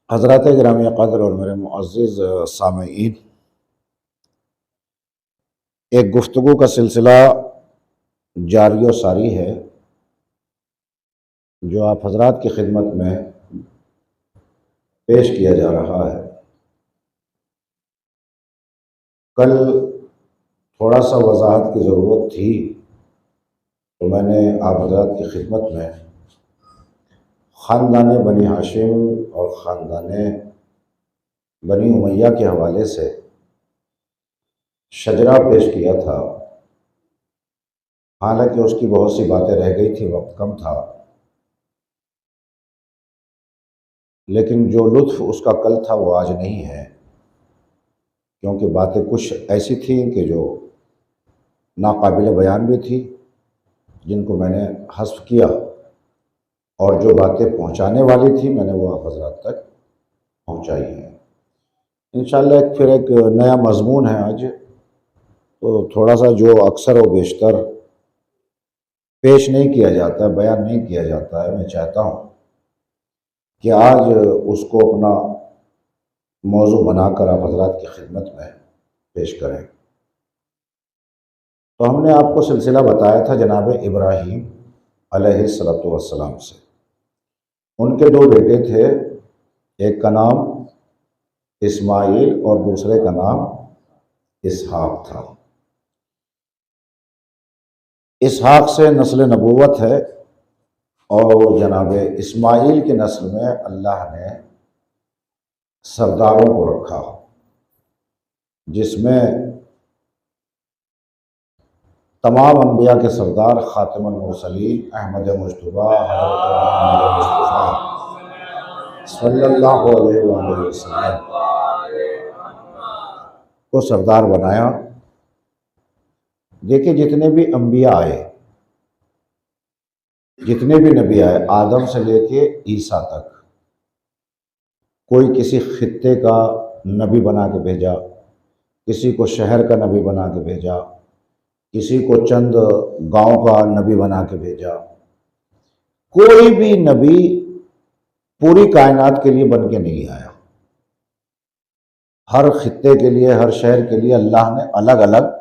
हज़रात गिरामी क़द्र और मेरे मुअज़्ज़िज़ सामईन, एक गुफ्तगू का सिलसिला जारी व सारी है जो आप हज़रात की खिदमत में पेश किया जा रहा है। कल थोड़ा सा वजाहत की ज़रूरत थी तो मैंने आप हज़रात की खिदमत में ख़ानदान बनी हाशिम और ख़ानदान बनी उमैया के हवाले से शजरा पेश किया था। हालांकि उसकी बहुत सी बातें रह गई थी, वक्त कम था, लेकिन जो लुत्फ़ उसका कल था वो आज नहीं है, क्योंकि बातें कुछ ऐसी थी कि जो नाकाबिल बयान भी थी, जिनको मैंने हज़्फ़ किया, और जो बातें पहुंचाने वाली थी मैंने वो आप हज़रात तक पहुंचाई है। इंशाअल्लाह फिर एक नया मज़मून है आज, तो थोड़ा सा जो अक्सर व बेशतर पेश नहीं किया जाता, बयान नहीं किया जाता है, मैं चाहता हूँ कि आज उसको अपना मौजू बनाकर आप हज़रात की खिदमत में पेश करें। तो हमने आपको सिलसिला बताया था जनाब इब्राहीम अलैहिस्सलातु वस्सलाम से। उनके दो बेटे थे, एक का नाम इस्माइल और दूसरे का नाम इसहाक था। इसहाक से नस्ल नबूवत है और जनाब इस्माइल के नस्ल में अल्लाह ने सरदारों को रखा, जिसमें तमाम अम्बिया के सरदार ख़ातिमुल मुरसलीन अहमद मुज्तबा सल्लल्लाहु अलैहि वसल्लम को सरदार बनाया। देखिए, जितने भी अम्बिया आए, जितने भी नबी आए, आदम से लेके ईसा तक, कोई किसी खित्ते का नबी बना के भेजा, किसी को शहर का नबी बना के भेजा, किसी को चंद गांव का नबी बना के भेजा। कोई भी नबी पूरी कायनात के लिए बन के नहीं आया। हर खित्ते के लिए, हर शहर के लिए अल्लाह ने अलग अलग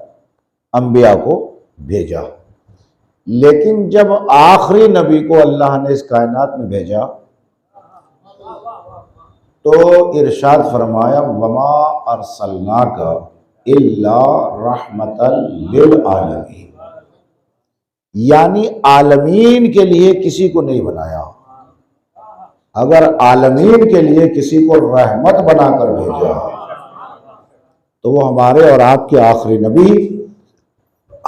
अम्बिया को भेजा। लेकिन जब आखिरी नबी को अल्लाह ने इस कायनात में भेजा तो इरशाद फरमाया, वमा अरसलनाका इल्ला रहमतल लिल आलमीन, यानी आलमीन के लिए किसी को नहीं बनाया। अगर आलमीन के लिए किसी को रहमत बनाकर भेजा तो वो हमारे और आपके आखिरी नबी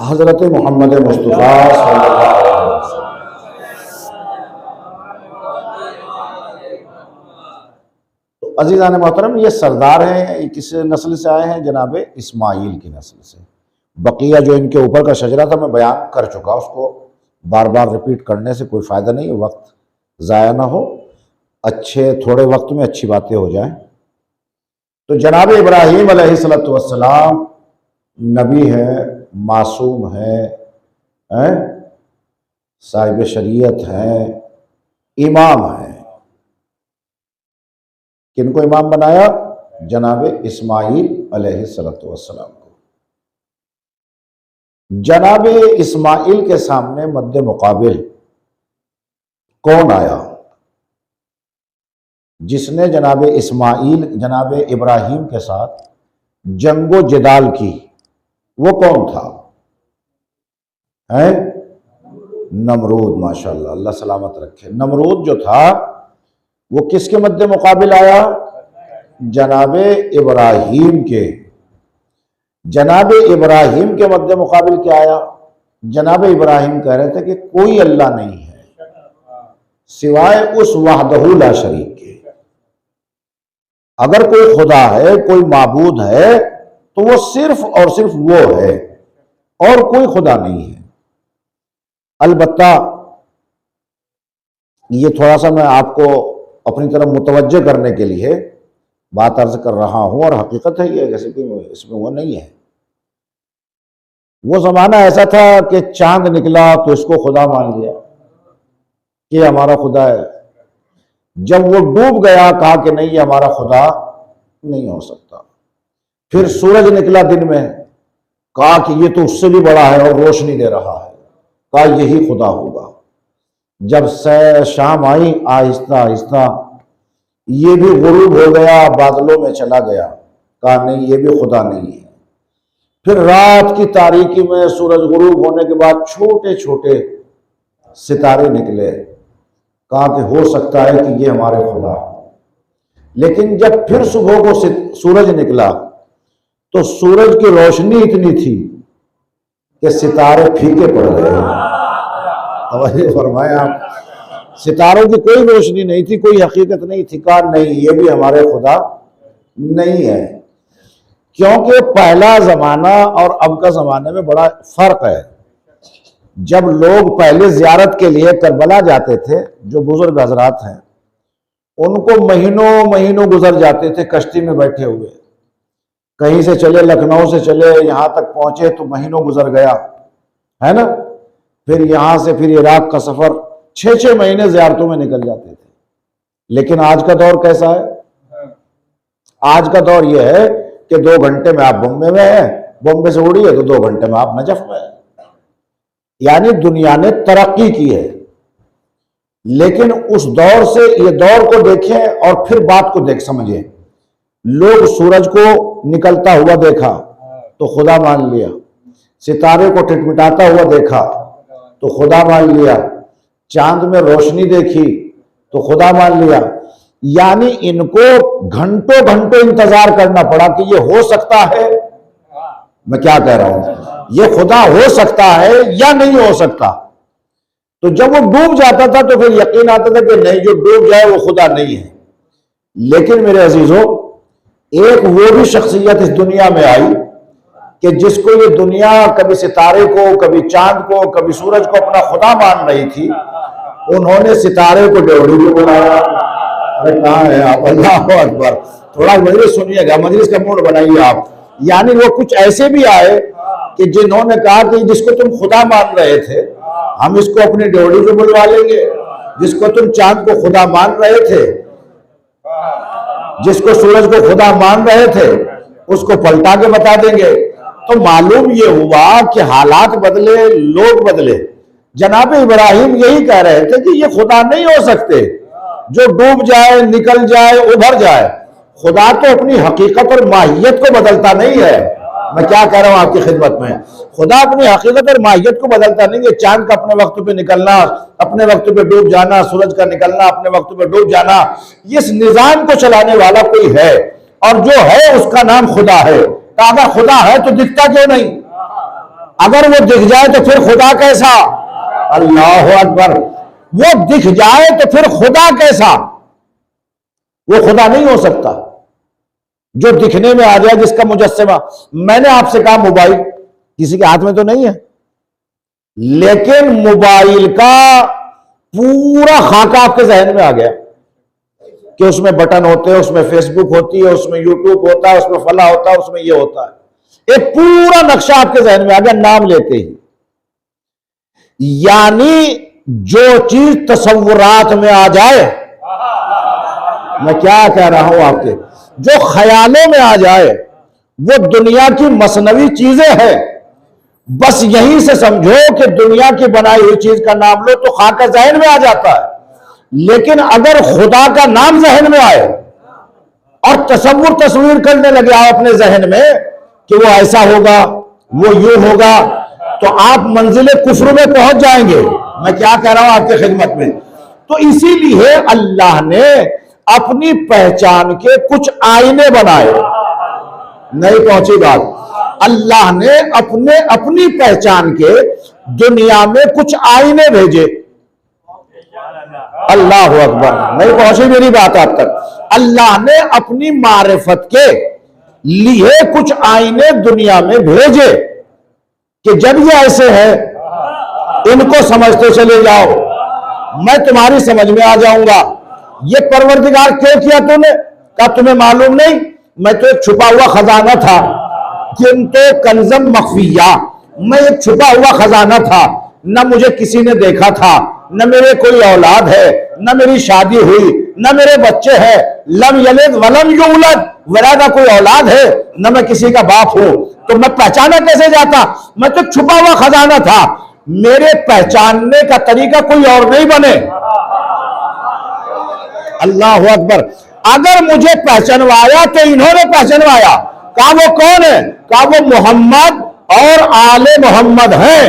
हजरत मोहम्मद मुस्तफ़ा सल्लल्लाहु अलैहि वसल्लम। तो अजीज़ान मोहतरम, ये सरदार हैं, ये किस नस्ल से आए हैं? जनाब इस्माइल की नस्ल से। बकिया जो इनके ऊपर का शजरा था मैं बयान कर चुका, उसको बार बार रिपीट करने से कोई फ़ायदा नहीं, वक्त ज़ाया ना हो, अच्छे थोड़े वक्त में अच्छी बातें हो जाएं। तो जनाब इब्राहीम अलैहिस्सलातु वस्सलाम नबी है, मासूम है, साहिब शरीयत है, इमाम है। किनको इमाम बनाया? जनाब इस्माइल अलैहिस्सलातु वस्सलाम को। जनाब इस्माइल के सामने मद्दे मुकाबिल कौन आया जिसने जनाब इस्माइल, जनाब इब्राहीम के साथ जंगो जिदाल की? वो कौन था? है नमरूद। माशाल्लाह, अल्लाह सलामत रखे। नमरूद जो था वो किसके मद्दे मुकाबिल आया? जनाब इब्राहीम के। जनाब इब्राहीम के मद्दे मुकाबिल क्या आया? जनाब इब्राहीम कह रहे थे कि कोई अल्लाह नहीं है सिवाय उस वहदहू ला शरीक के। अगर कोई खुदा है, कोई माबूद है, तो वो सिर्फ और सिर्फ वो है और कोई खुदा नहीं है। अलबत्ता ये थोड़ा सा मैं आपको अपनी तरफ मुतवज्जे करने के लिए बात अर्ज कर रहा हूं, और हकीकत है ये, जैसे कि इसमें वो नहीं है। वो जमाना ऐसा था कि चांद निकला तो इसको खुदा मान लिया कि हमारा खुदा है। जब वो डूब गया कहा कि नहीं ये हमारा खुदा नहीं हो सकता। फिर सूरज निकला दिन में, कहा कि ये तो उससे भी बड़ा है और रोशनी दे रहा है, कहा यही खुदा होगा। जब शाम आई आहिस्ता आहिस्ता ये भी गुरूब हो गया, बादलों में चला गया, कहा नहीं ये भी खुदा नहीं है। फिर रात की तारीकी में सूरज गुरूब होने के बाद छोटे छोटे सितारे निकले, कहा कि हो सकता है कि ये हमारे खुदा। लेकिन जब फिर सुबह को सूरज निकला तो सूरज की रोशनी इतनी थी कि सितारे फीके पड़ गए। अब फरमाया आप, सितारों की कोई रोशनी नहीं थी, कोई हकीकत नहीं थी। कहा नहीं ये भी हमारे खुदा नहीं है, क्योंकि पहला जमाना और अब का जमाने में बड़ा फर्क है। जब लोग पहले जियारत के लिए करबला जाते थे, जो बुजुर्ग हजरात हैं उनको महीनों महीनों गुजर जाते थे कश्ती में बैठे हुए। कहीं से चले, लखनऊ से चले, यहां तक पहुंचे तो महीनों गुजर गया, है ना। फिर यहां से फिर इराक का सफर 6-6 महीने जियारतों में निकल जाते थे। लेकिन आज का दौर कैसा है? आज का दौर यह है कि 2 घंटे में आप बॉम्बे में हैं, बॉम्बे से उड़िए तो 2 घंटे में आप नजफ में हैं। यानी दुनिया ने तरक्की की है। लेकिन उस दौर से ये दौर को देखें और फिर बात को देख समझें। लोग सूरज को निकलता हुआ देखा तो खुदा मान लिया, सितारे को टिटमिटाता हुआ देखा तो खुदा मान लिया, चांद में रोशनी देखी तो खुदा मान लिया। यानी इनको घंटों घंटों इंतजार करना पड़ा कि ये हो सकता है, मैं क्या कह रहा हूं, ये खुदा हो सकता है या नहीं हो सकता। तो जब वो डूब जाता था तो फिर यकीन आता था कि नहीं, जो डूब जाए वो खुदा नहीं है। लेकिन मेरे अजीजों, एक वो भी शख्सियत इस दुनिया में आई कि जिसको ये दुनिया कभी सितारे को, कभी चांद को, कभी सूरज को अपना खुदा मान रही थी, उन्होंने सितारे को ड्योढ़ी भी बनाया। अरे कहाँ है आप? अल्लाह अकबर। थोड़ा मजलिस सुनिएगा, मजलिस का मूड बनाइए आप। यानी वो कुछ ऐसे भी आए कि जिन्होंने कहा कि जिसको तुम खुदा मान रहे थे हम इसको अपनी ड्योढ़ी पे बुलवा लेंगे, जिसको तुम चांद को खुदा मान रहे थे, जिसको सूरज को खुदा मान रहे थे, उसको पलटा के बता देंगे। तो मालूम ये हुआ कि हालात बदले, लोग बदले। जनाब इब्राहिम यही कह रहे थे कि ये खुदा नहीं हो सकते जो डूब जाए, निकल जाए, उभर जाए। खुदा तो अपनी हकीकत और माहियत को बदलता नहीं है। मैं क्या कह रहा हूं आपकी खिदमत में, खुदा अपनी हकीकत और माहियत को बदलता नहीं है। चांद का अपने वक्त पे निकलना, अपने वक्त पे डूब जाना, सूरज का निकलना, अपने वक्त पे डूब जाना, इस निजाम को चलाने वाला कोई है और जो है उसका नाम खुदा है। तो अगर खुदा है तो दिखता क्यों नहीं? अगर वो दिख जाए तो फिर खुदा कैसा? अल्लाह अकबर। वो दिख जाए तो फिर खुदा कैसा? वो खुदा नहीं हो सकता जो दिखने में आ जाए, जिसका मुजस्समा। मैंने आपसे कहा मोबाइल किसी के हाथ में तो नहीं है, लेकिन मोबाइल का पूरा खाका आपके जहन में आ गया कि उसमें बटन होते हैं, उसमें फेसबुक होती है, उसमें यूट्यूब होता है, उसमें फला होता है, उसमें ये होता है। एक पूरा नक्शा आपके जहन में आ गया नाम लेते ही। यानी जो चीज तसव्वुरात में आ जाए, मैं क्या कह रहा हूं आपके, जो ख्यालों में आ जाए वो दुनिया की मसनवी चीजें हैं। बस यहीं से समझो कि दुनिया की बनाई हुई चीज का नाम लो तो खाका जहन में आ जाता है। लेकिन अगर खुदा का नाम जहन में आए और तस्वीर करने लगे आप अपने जहन में कि वो ऐसा होगा, वो यूं होगा, तो आप मंजिले कुफ्र में पहुंच जाएंगे। मैं क्या कह रहा हूं आपकी खिदमत में। तो इसीलिए अल्लाह ने अपनी पहचान के कुछ आईने बनाए। नहीं पहुंची बात? अल्लाह ने अपनी पहचान के दुनिया में कुछ आईने भेजे। अल्लाह अकबर। नहीं पहुंची मेरी बात आप तक? अल्लाह ने अपनी मारिफत के लिए कुछ आईने दुनिया में भेजे कि जब ये ऐसे है इनको समझते चले जाओ, मैं तुम्हारी समझ में आ जाऊंगा। ये परवरदिगार क्यों किया तूने? क्या तुम्हें मालूम नहीं? मैं तो एक छुपा हुआ खजाना था, किंतु कंजम मखफिया। मैं एक छुपा हुआ खजाना था, न मुझे किसी ने देखा था, न मेरे कोई औलाद है, न मेरी शादी हुई, न मेरे बच्चे हैं, लम यलिद वलम यूलद, मेरा ना कोई औलाद है, न मैं किसी का बाप हूं, तो मैं पहचाना कैसे जाता? मैं तो छुपा हुआ खजाना था। मेरे पहचानने का तरीका कोई और नहीं बने। अल्लाह अकबर। अगर मुझे पहचानवाया तो इन्होंने पहचानवाया। कहा वो कौन है? कहा वो मोहम्मद और आले मोहम्मद हैं।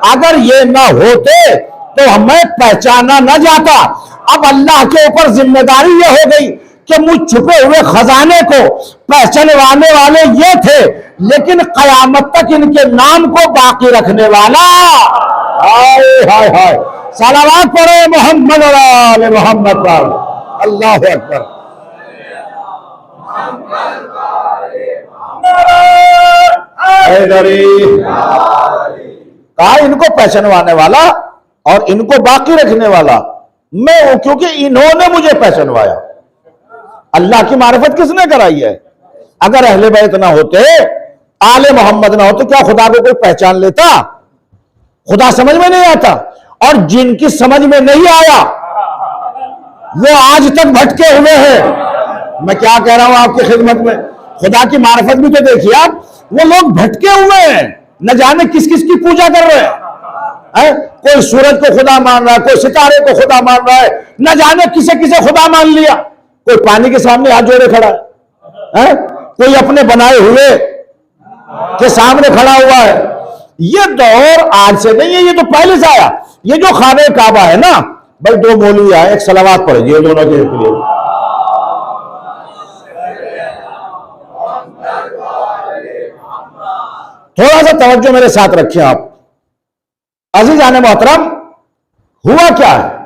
अगर ये ना होते तो हमें पहचाना न जाता। अब अल्लाह के ऊपर जिम्मेदारी ये हो गई कि मुझ छुपे हुए खजाने को पहचानवाने वाले ये थे, लेकिन कयामत तक इनके नाम को बाकी रखने वाला। हाय हाय हाय, सलावत पढ़े मोहम्मद और आले मोहम्मद पर। अल्लाह अकबर। कहा इनको पहचानवाने वाला और इनको बाकी रखने वाला मैं हूं, क्योंकि इन्होंने मुझे पहचानवाया। अल्लाह की मारिफत किसने कराई है? अगर अहले बैत ना होते, आले मोहम्मद ना होते, क्या खुदा को कोई पहचान लेता? खुदा समझ में नहीं आता। और जिनकी समझ में नहीं आया वो आज तक भटके हुए हैं। मैं क्या कह रहा हूं आपकी खिदमत में, खुदा की मारिफत भी तो देखिए आप। वो लोग भटके हुए हैं, न जाने किस किस की पूजा कर रहे हैं। कोई सूरज को खुदा मान रहा है, कोई सितारे को खुदा मान रहा है, न जाने किसे किसे खुदा मान लिया। कोई पानी के सामने हाथ जोड़े खड़ा है, कोई अपने बनाए हुए के सामने खड़ा हुआ है। ये दौर आज से नहीं है, ये तो पहले से आया। ये जो खाने काबा है ना भाई, दो मौलवी आए, एक सलावत पढ़े दोनों के लिए। थोड़ा सा तवज्जो मेरे साथ रखिए आप। अज़ीज़ान मोहतरम, हुआ क्या है?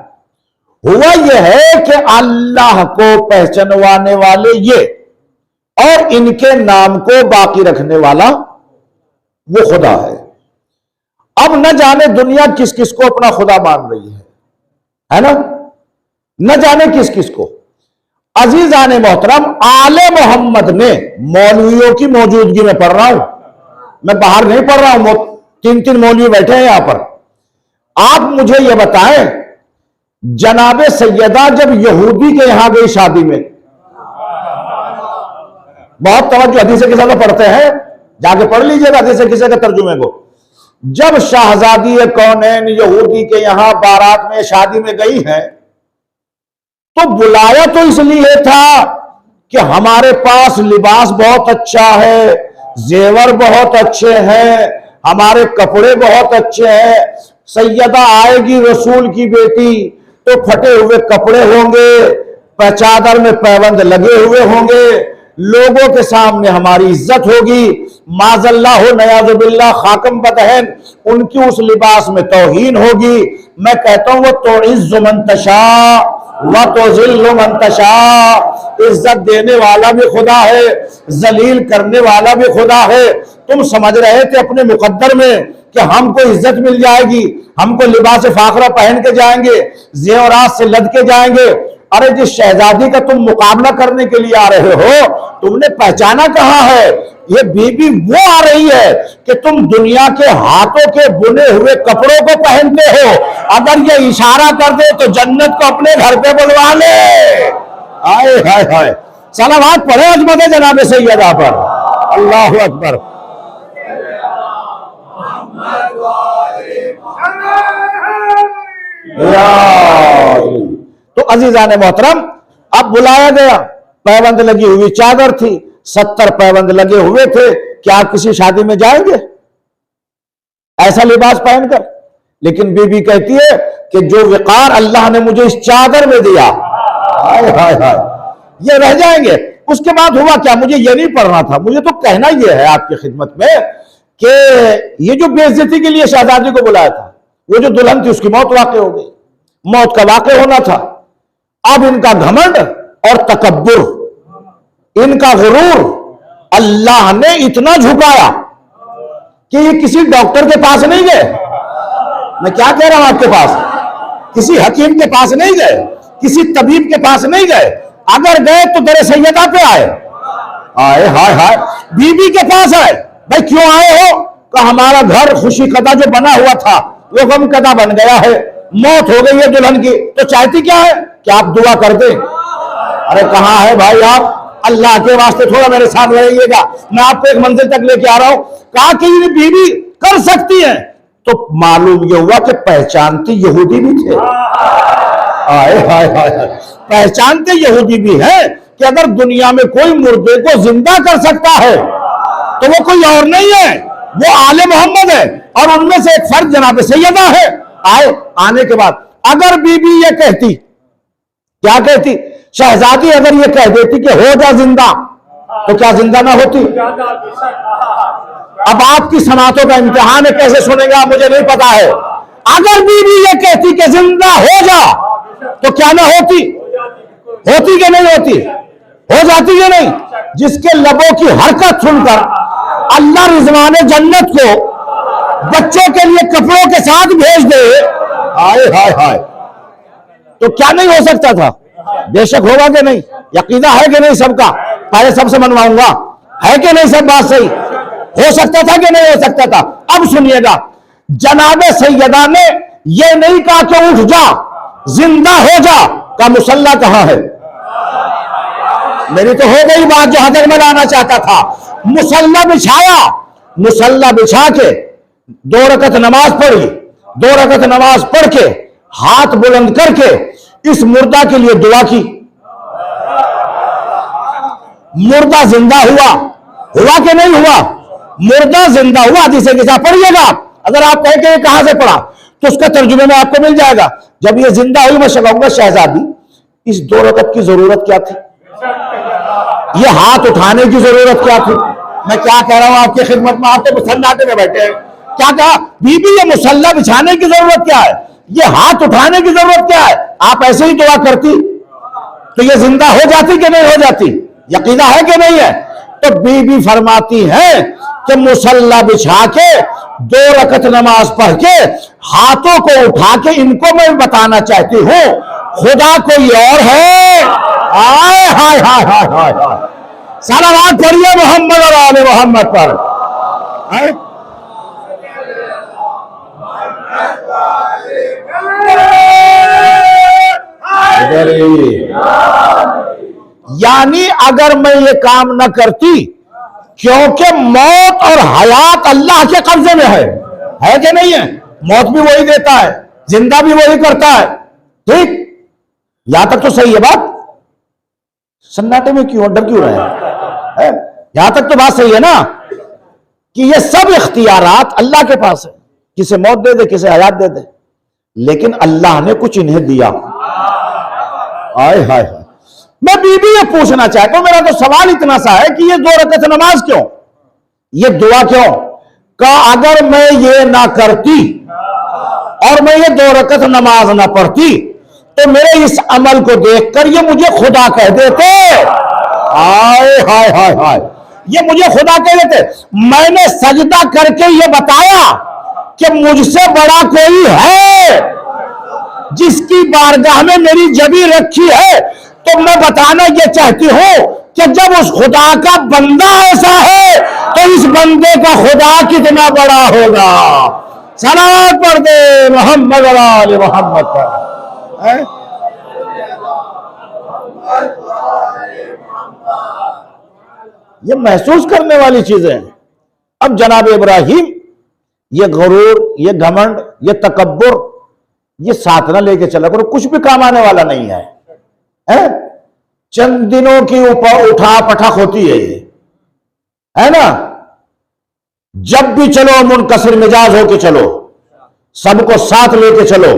हुआ यह है कि अल्लाह को पहचानवाने वाले ये और इनके नाम को बाकी रखने वाला वो खुदा है। अब न जाने दुनिया किस किस को अपना खुदा मान रही है ना? न जाने किस किस को। अज़ीज़ान मोहतरम, आले मोहम्मद ने, मौलवियों की मौजूदगी में पढ़ रहा हूं मैं, बाहर नहीं पढ़ रहा हूं, तीन तीन मौलवी बैठे हैं यहां पर। आप मुझे यह बताएं, जनाबे सैयदा जब यहूदी के यहां गई शादी में, बहुत तवज्जो हदीस किसा को पढ़ते हैं, जाके पढ़ लीजिएगा हदीस किसा के तर्जुमे को। जब शाहजादी कौनैन यहूदी के यहां बारात में शादी में गई है, तो बुलाया तो इसलिए था कि हमारे पास लिबास बहुत अच्छा है, जेवर बहुत अच्छे हैं, हमारे कपड़े बहुत अच्छे हैं। सैयदा आएगी रसूल की बेटी तो फटे हुए कपड़े होंगे, चादर में पैबंद लगे हुए होंगे, लोगों के सामने हमारी इज्जत होगी। माजल्ला हो नयाजुबिल्ला खाकम बदहन, उनकी उस लिबास में तौहीन होगी। मैं कहता हूं वो तो इज्जु मंतशा व तो जिल्लु मंतशा, इज्जत देने वाला भी खुदा है, जलील करने वाला भी खुदा है। तुम समझ रहे थे अपने मुकद्दर में कि हमको इज्जत मिल जाएगी, हमको लिबास फाखरा पहन के जाएंगे, जेवरात से लद के जाएंगे। अरे जिस शहजादी का तुम मुकाबला करने के लिए आ रहे हो, तुमने पहचाना कहां है? ये बीबी वो आ रही है कि तुम दुनिया के हाथों के बुने हुए कपड़ों को पहनते हो। अगर ये इशारा कर दे तो जन्नत को अपने घर पे बुलवा ले। आए हाय हाय, सलावत पढ़े अजमत जनाब सैयदा पर। अल्लाह अकबर। तो अजीजान मोहतरम, अब बुलाया गया, पैबंद लगी हुई चादर थी, 70 पैबंद लगे हुए थे। क्या आप किसी शादी में जाएंगे ऐसा लिबास पहनकर? लेकिन बीबी कहती है कि जो विकार अल्लाह ने मुझे इस चादर में दिया, हाय हाय हाय, ये रह जाएंगे। उसके बाद हुआ क्या, मुझे ये नहीं पढ़ना था, मुझे तो कहना ये है आपकी खिदमत में कि ये जो बेइज्जती के लिए शहजादी को बुलाया था, वो जो दुल्हन थी उसकी मौत वाक़ई हो गई, मौत का वाक़ई होना था। अब इनका घमंड और तकब्बुर, इनका गुरूर अल्लाह ने इतना झुकाया कि ये किसी डॉक्टर के पास नहीं गए। मैं क्या कह रहा हूं आपके पास, किसी हकीम के पास नहीं गए, किसी तबीब के पास नहीं गए। अगर गए तो दरे सैयदा पे आए, आए हाय हाय, बीबी के पास आए। भाई क्यों आए हो? कि हमारा घर खुशी कदा जो बना हुआ था वो गम कदा बन गया है, मौत हो गई है दुल्हन की, तो चाहती क्या है कि आप दुआ कर दें अरे कहाँ है भाई आप? अल्लाह के वास्ते थोड़ा मेरे साथ रहिएगा, मैं आपको एक मंजिल तक लेके आ रहा हूं। कहा कि ये बीवी कर सकती है, तो मालूम ये हुआ कि पहचानते यहूदी भी थे। आए हाय हाय, पहचानते यहूदी भी है कि अगर दुनिया में कोई मुर्दे को जिंदा कर सकता है तो वो कोई और नहीं है, वो आले मोहम्मद है। और उनमें से एक फर्द जनाब सैयदा है। आए आने के बाद अगर बीबी ये कहती, क्या कहती, शहजादी अगर ये कह देती कि हो जा जिंदा, तो क्या जिंदा ना होती? अब आपकी समातों का इम्तिहान है, कैसे सुनेंगे आप मुझे नहीं पता है। अगर बीबी ये कहती कि जिंदा हो जा, तो क्या ना होती? होती कि नहीं होती? हो जाती कि नहीं? जिसके लबों की हरकत सुनकर अल्लाह रिजवान जन्नत को बच्चों के लिए कपड़ों के साथ भेज दे, हाय हाय हाय, तो क्या नहीं हो सकता था? बेशक होगा कि नहीं? यकीदा है कि नहीं सबका? पहले सबसे मनवाऊंगा, है कि नहीं सब बात सही? हो सकता था कि नहीं हो सकता था? अब सुनिएगा, जनाबे सैयदा ने यह नहीं कहा कि उठ जा जिंदा हो जा, का मुसल्ला कहां है? मेरी तो हो गई बात जहां तक मैं लाना चाहता था। मुसल्ला बिछाया, मुसल्ला बिछा के 2 रकत नमाज पढ़ी, 2 रकत नमाज पढ़ के हाथ बुलंद करके इस मुर्दा के लिए दुआ की। मुर्दा जिंदा हुआ, हुआ कि नहीं हुआ? मुर्दा जिंदा हुआ। हदीसे के साथ पढ़िएगा, अगर आप कहें कि कहां से पढ़ा तो उसका तर्जुमे में आपको मिल जाएगा। जब ये जिंदा हुई, मैं कहूंगा शहजादी इस 2 रकत की जरूरत क्या थी? ये हाथ उठाने की जरूरत क्या थी? मैं क्या कह रहा हूं आपकी खिदमत में, आप तो सन्नाटे में बैठे हैं। क्या कहा? बीबी ये मुसल्ला बिछाने की जरूरत क्या है? ये हाथ उठाने की जरूरत क्या है? आप ऐसे ही दुआ करती तो ये जिंदा हो जाती कि नहीं हो जाती? यकीना है कि नहीं है? तो बीबी फरमाती है कि मुसल्ला बिछा के 2 रकत नमाज पढ़ के हाथों को उठा के इनको मैं बताना चाहती हूं खुदा कोई और है। आए हाय हाय हाय हाय हाय, सलावत पढ़िए मोहम्मद और आले मोहम्मद पर। यानी अगर मैं ये काम न करती, क्योंकि मौत और हयात अल्लाह के कब्जे में है कि नहीं है? मौत भी वही देता है, जिंदा भी वही करता है। ठीक, यहां तक तो सही है बात। सन्नाटे में क्यों, डर क्यों रहे हैं? यहां तक तो बात सही है ना, कि ये सब इख्तियारात अल्लाह के पास है, किसे मौत दे दे, किसे हयात दे दे, लेकिन अल्लाह ने कुछ इन्हें दिया। आय हाय हाय, मैं बीबी ये पूछना चाहता हूं, मेरा तो सवाल इतना सा है कि ये 2 रकत नमाज क्यों, ये दुआ क्यों? का अगर मैं ये ना करती और मैं ये 2 रकत नमाज ना पढ़ती तो मेरे इस अमल को देखकर ये मुझे खुदा कह देते। हाय हाय हाय हाय, ये मुझे खुदा कह देते। मैंने सजदा करके ये बताया कि मुझसे बड़ा कोई है जिसकी बारगाह में मेरी जबी रखी है, तो मैं बताना ये चाहती हूं कि जब उस खुदा का बंदा ऐसा है तो इस बंदे का खुदा कितना बड़ा होगा। सलावत पढ़ दे मोहम्मद और आले मोहम्मद पर। ये महसूस करने वाली चीजें। अब जनाब इब्राहिम ये गुरूर, ये घमंड, ये तकब्बुर, ये साथ ना लेके चला करो, कुछ भी काम आने वाला नहीं है। चंद दिनों की ऊपर उठा पटक होती है ये, है ना। जब भी चलो मुनकसिर मिजाज होके चलो, सबको साथ लेके चलो,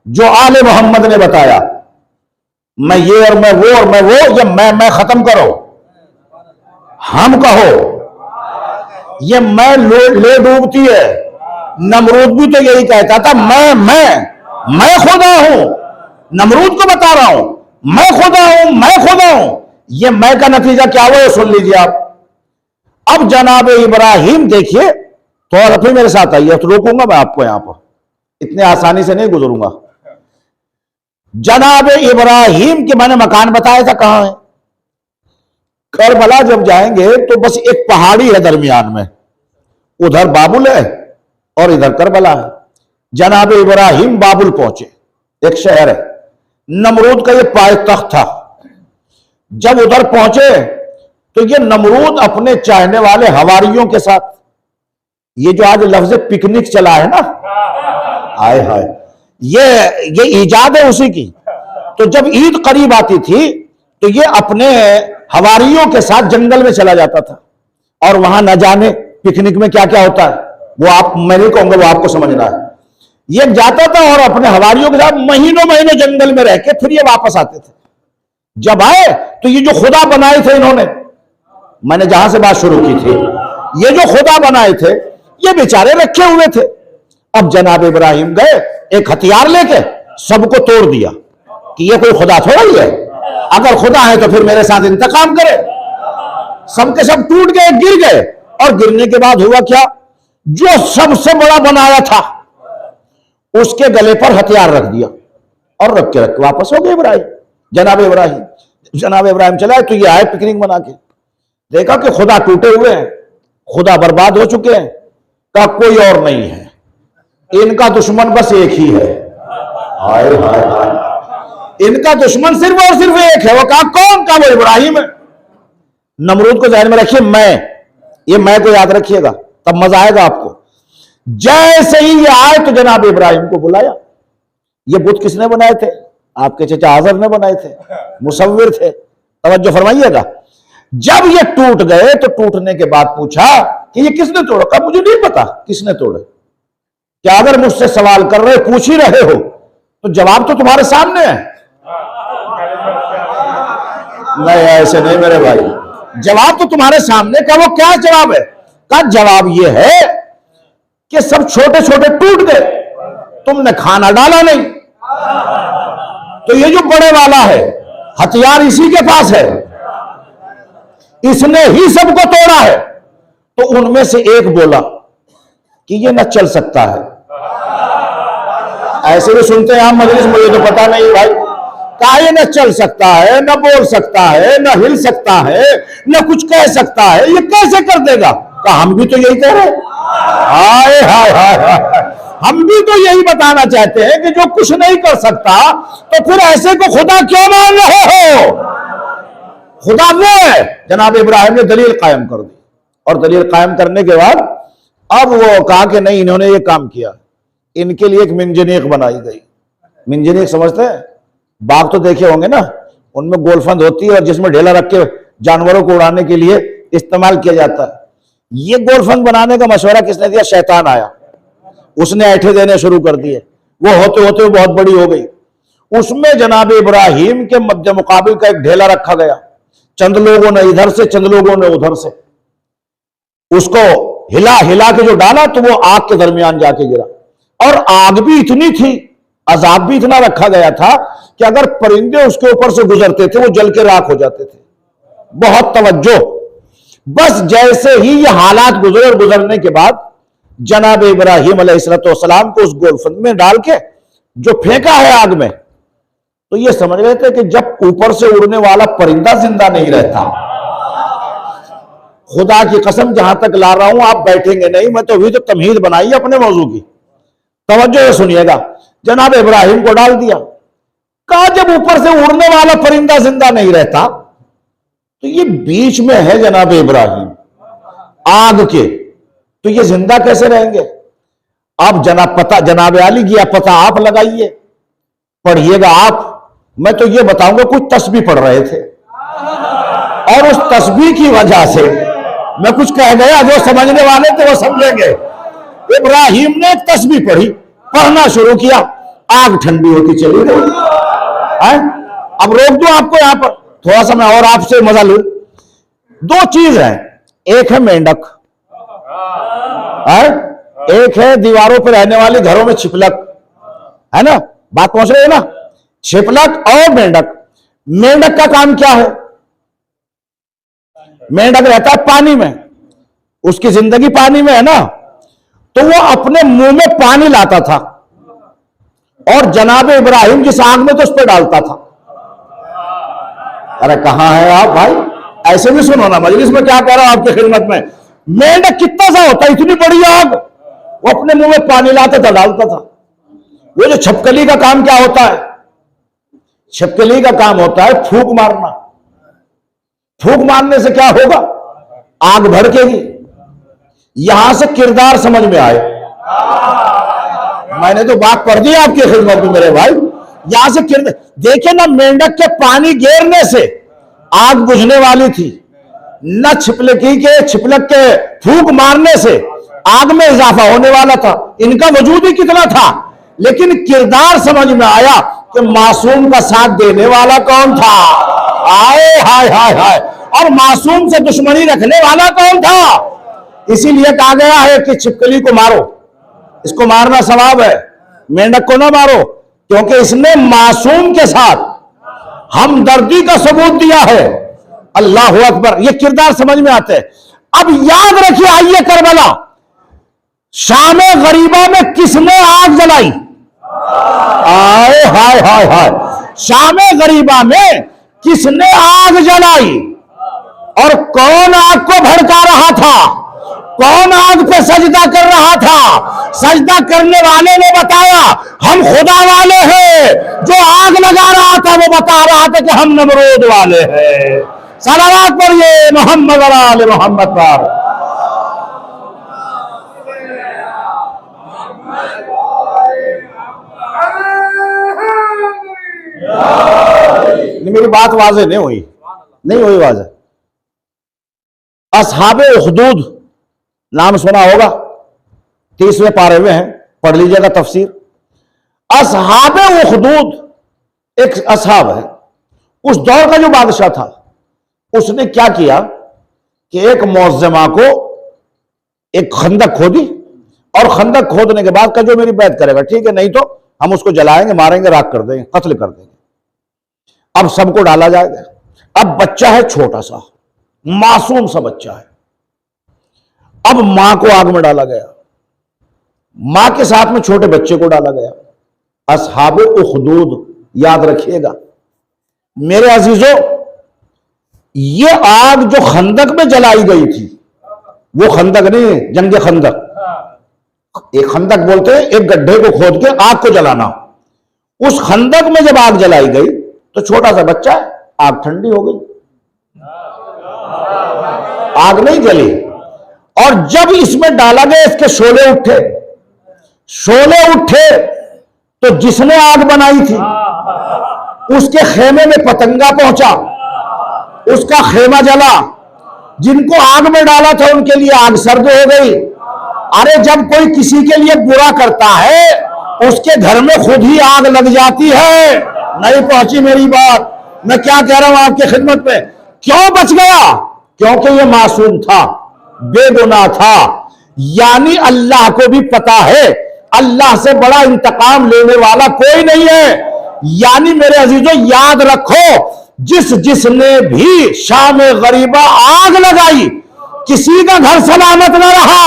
जो आले मोहम्मद ने बताया, मैं ये और मैं वो और मैं वो, ये मैं खत्म करो, हम कहो। ये मैं ले डूबती है। नमरूद भी तो यही कहता था, मैं खुदा हूं। नमरूद को बता रहा हूं मैं खुदा हूं, मैं खुदा हूं। ये मैं का नतीजा क्या हुआ सुन लीजिए आप। अब जनाब इब्राहिम देखिए, थोड़ा फिर मेरे साथ आइए, तो रोकूंगा मैं आपको यहां पर, इतने आसानी से नहीं गुजरूंगा। जनाब इब्राहिम के मैंने मकान बताया था, कहां है? करबला जब जाएंगे तो बस एक पहाड़ी है दरमियान में, उधर बाबुल है और इधर करबला है। जनाब इब्राहिम बाबुल पहुंचे, एक शहर है, नमरूद का ये पायतख्त था। जब उधर पहुंचे तो ये नमरूद अपने चाहने वाले हवारियों के साथ, ये जो आज लफ्ज पिकनिक चला है ना, आए हाय, ये ईजाद है उसी की। तो जब ईद करीब आती थी तो ये अपने हवारियों के साथ जंगल में चला जाता था, और वहां न जाने पिकनिक में क्या क्या होता है वो आप, मैं नहीं कहूंगा, वो आपको समझना है। ये जाता था और अपने हवारियों के साथ महीनों महीनों जंगल में रह के फिर ये वापस आते थे। जब आए तो ये जो खुदा बनाए थे इन्होंने, मैंने जहां से बात शुरू की थी, ये जो खुदा बनाए थे ये बेचारे रखे हुए थे। अब जनाब इब्राहिम गए एक हथियार लेके सबको तोड़ दिया कि ये कोई खुदा थोड़ा ही है, अगर खुदा है तो फिर मेरे साथ इंतकाम करे। सबके सब टूट गए, गिर गए, और गिरने के बाद हुआ क्या, जो सबसे बड़ा बनाया था उसके गले पर हथियार रख दिया और रख के वापस हो गए इब्राहिम, जनाब इब्राहिम चला तो ये आए पिकनिक बना के, देखा कि खुदा टूटे हुए हैं, खुदा बर्बाद हो चुके हैं, का कोई और नहीं है, इनका दुश्मन बस एक ही है। हाय हाय हाय, इनका दुश्मन सिर्फ और सिर्फ एक है। वो कहा कौन? का वो इब्राहिम है। नमरूद को ध्यान में रखिए, ये मैं को याद रखिएगा, तब मजा आएगा आपको। जैसे ही ये आए तो जनाब इब्राहिम को बुलाया। ये बुत किसने बनाए थे? आपके चचा आजर ने बनाए थे, मुसव्विर थे। तवज्जो फरमाइएगा। जब ये टूट गए तो टूटने के बाद पूछा कि ये किसने तोड़ा? कहा मुझे नहीं पता किसने तोड़े। क्या अगर मुझसे सवाल कर रहे, पूछ ही रहे हो, तो जवाब तो तुम्हारे सामने है। नहीं, ऐसे नहीं मेरे भाई, जवाब तो तुम्हारे सामने। का वो क्या जवाब है? का जवाब ये है कि सब छोटे छोटे टूट गए, तुमने खाना डाला नहीं, तो ये जो बड़े वाला है हथियार इसी के पास है, इसने ही सबको तोड़ा है। तो उनमें से एक बोला कि ये न चल सकता है। ऐसे भी सुनते हैं आप मजलिस, मुझे तो पता नहीं भाई। कहा ये न चल सकता है, न बोल सकता है, न हिल सकता है, न कुछ कह सकता है, ये कैसे कर देगा? कहा हम भी तो यही कह रहे हैं। हाय हाय हाय हाय, हम भी तो यही बताना चाहते हैं कि जो कुछ नहीं कर सकता तो फिर ऐसे को खुदा क्यों मान रहे हो? खुदा वो है। जनाब इब्राहिम ने दलील कायम कर दी, और दलील कायम करने के बाद अब वो कहा कि नहीं, इन्होंने ये काम किया, इनके लिए एक मिंजनीक बनाई गई। मिंजनीक समझते हैं? बाग तो देखे होंगे ना, उनमें गोलफंद होती है और जिसमें ढेला रख के जानवरों को उड़ाने के लिए इस्तेमाल किया जाता है। ये गोलफंद बनाने का मशवरा किसने दिया? शैतान आया, उसने ऐठे देने शुरू कर दिए, वो होते होते बहुत बड़ी हो गई। उसमें जनाब इब्राहिम के मध्य मुकाबिल का एक ढेला रखा गया, चंद लोगों ने इधर से, चंद लोगों ने उधर से, उसको हिला हिला के जो डाला तो वो आग के दरमियान जाके गिरा। और आग भी इतनी थी, अजाब भी इतना रखा गया था कि अगर परिंदे उसके ऊपर से गुजरते थे वो जल के राख हो जाते थे। बहुत तवज्जो। बस जैसे ही ये हालात गुजरे, गुजरने के बाद जनाब इब्राहिम अलैहिस्सलाम को उस गोलफंद में डाल के जो फेंका है आग में, तो ये समझ रहे थे कि जब ऊपर से उड़ने वाला परिंदा जिंदा नहीं रहता, खुदा की कसम जहां तक ला रहा हूं आप बैठेंगे नहीं, मैं तो अभी तो तमहीद बनाई है अपने मौजू की। तवज्जो सुनिएगा। जनाब इब्राहिम को डाल दिया। कहा जब ऊपर से उड़ने वाला परिंदा जिंदा नहीं रहता तो ये बीच में है जनाब इब्राहिम आग के, तो ये जिंदा कैसे रहेंगे? अब जनाब आली किया पता आप लगाइए, पढ़िएगा आप। मैं तो ये बताऊंगा कुछ तस्बीह पढ़ रहे थे और उस तस्बीह की वजह से मैं कुछ कह गया, जो समझने वाले थे वो समझेंगे। इब्राहिम ने एक तस्बीह पढ़ी, पढ़ना शुरू किया, आग ठंडी होती चली गई। अब रोक दो आपको यहां पर, थोड़ा सा मैं और आपसे मजा लूं। दो चीज है, एक है मेंढक, एक है दीवारों पर रहने वाली घरों में छिपलक, है ना? बात पहुंच रही है ना? छिपलक और मेंढक। मेंढक का काम क्या है? मेंढक रहता है पानी में, उसकी जिंदगी पानी में है ना, तो वो अपने मुंह में पानी लाता था और जनाब इब्राहिम जिस आग में तो उस पर डालता था। अरे कहां है आप भाई? ऐसे भी सुनो ना, मजलिस में क्या कह रहा हूं आपकी खिदमत में। मेंढक कितना सा होता है, इतनी बड़ी आग, वो अपने मुंह में पानी लाता था, डालता था। वो जो छिपकली का काम क्या होता है? छिपकली का काम होता है फूंक मारना। फूंक मारने से क्या होगा? आग भड़केगी। यहां से किरदार समझ में आए। मैंने तो बात पढ़ दी आपकी खिदमत में मेरे भाई। यहां से किरदार देखिए ना, मेंढक के पानी गिरने से आग बुझने वाली थी, न छिपलक के फूंक मारने से आग में इजाफा होने वाला था। इनका वजूद ही कितना था, लेकिन किरदार समझ में आया कि मासूम का साथ देने वाला कौन था। आए हाय हाय हाय। और मासूम से दुश्मनी रखने वाला कौन था। इसीलिए कहा गया है कि छिपकली को मारो, इसको मारना सवाब है, मेंढक को ना मारो, क्योंकि इसने मासूम के साथ हमदर्दी का सबूत दिया है। अल्लाह अकबर। ये किरदार समझ में आते हैं। अब याद रखिए, आइए करबला, शामे गरीबा में किसने आग जलाई? आए हाय हाय हाय। शामे गरीबा में किसने आग जलाई और कौन आग को भड़का रहा था? कौन आग पे सजदा कर रहा था? सजदा करने वाले ने बताया हम खुदा वाले हैं। जो आग लगा रहा था वो बता रहा था कि हम नमरूद वाले हैं। सलावत पढ़िए मोहम्मद वाले मोहम्मद पर। मेरी बात वाज़ेह नहीं हुई वाज़ेह। असहाबे उखदूद नाम सुना होगा, 30वें पारे में है, पढ़ लीजिएगा तफसीर। असहाबे उखदूद एक असहाब है, उस दौर का जो बादशाह था, उसने क्या किया कि एक मुअज्जमा को एक खंदक खोदी और खंदक खोदने के बाद का जो मेरी बैत करेगा ठीक है, नहीं तो हम उसको जलाएंगे, मारेंगे, राख कर देंगे, कत्ल कर देंगे। अब सबको डाला जाएगा। अब बच्चा है छोटा सा, मासूम सा बच्चा है। अब मां को आग में डाला गया, मां के साथ में छोटे बच्चे को डाला गया। असहाबे उखदूद, याद रखिएगा मेरे अजीजों, ये आग जो खंदक में जलाई गई थी, वो खंदक नहीं, जंग खंदक। एक खंदक बोलते हैं एक गड्ढे को खोद के आग को जलाना। उस खंदक में जब आग जलाई गई तो छोटा सा बच्चा है, आग ठंडी हो गई, आग नहीं जली। और जब इसमें डाला गया इसके शोले उठे तो जिसने आग बनाई थी उसके खेमे में पतंगा पहुंचा, उसका खेमा जला। जिनको आग में डाला था उनके लिए आग सर्द हो गई। अरे जब कोई किसी के लिए बुरा करता है उसके घर में खुद ही आग लग जाती है। नहीं पहुंची मेरी बात, मैं क्या कह रहा हूं आपकी खिदमत में। क्यों बच गया? क्योंकि ये मासूम था, बेगुनाह था। यानी अल्लाह को भी पता है अल्लाह से बड़ा इंतकाम लेने वाला कोई नहीं है। यानी मेरे अजीजों याद रखो, जिसने भी शामे गरीबा आग लगाई किसी का घर सलामत न रहा।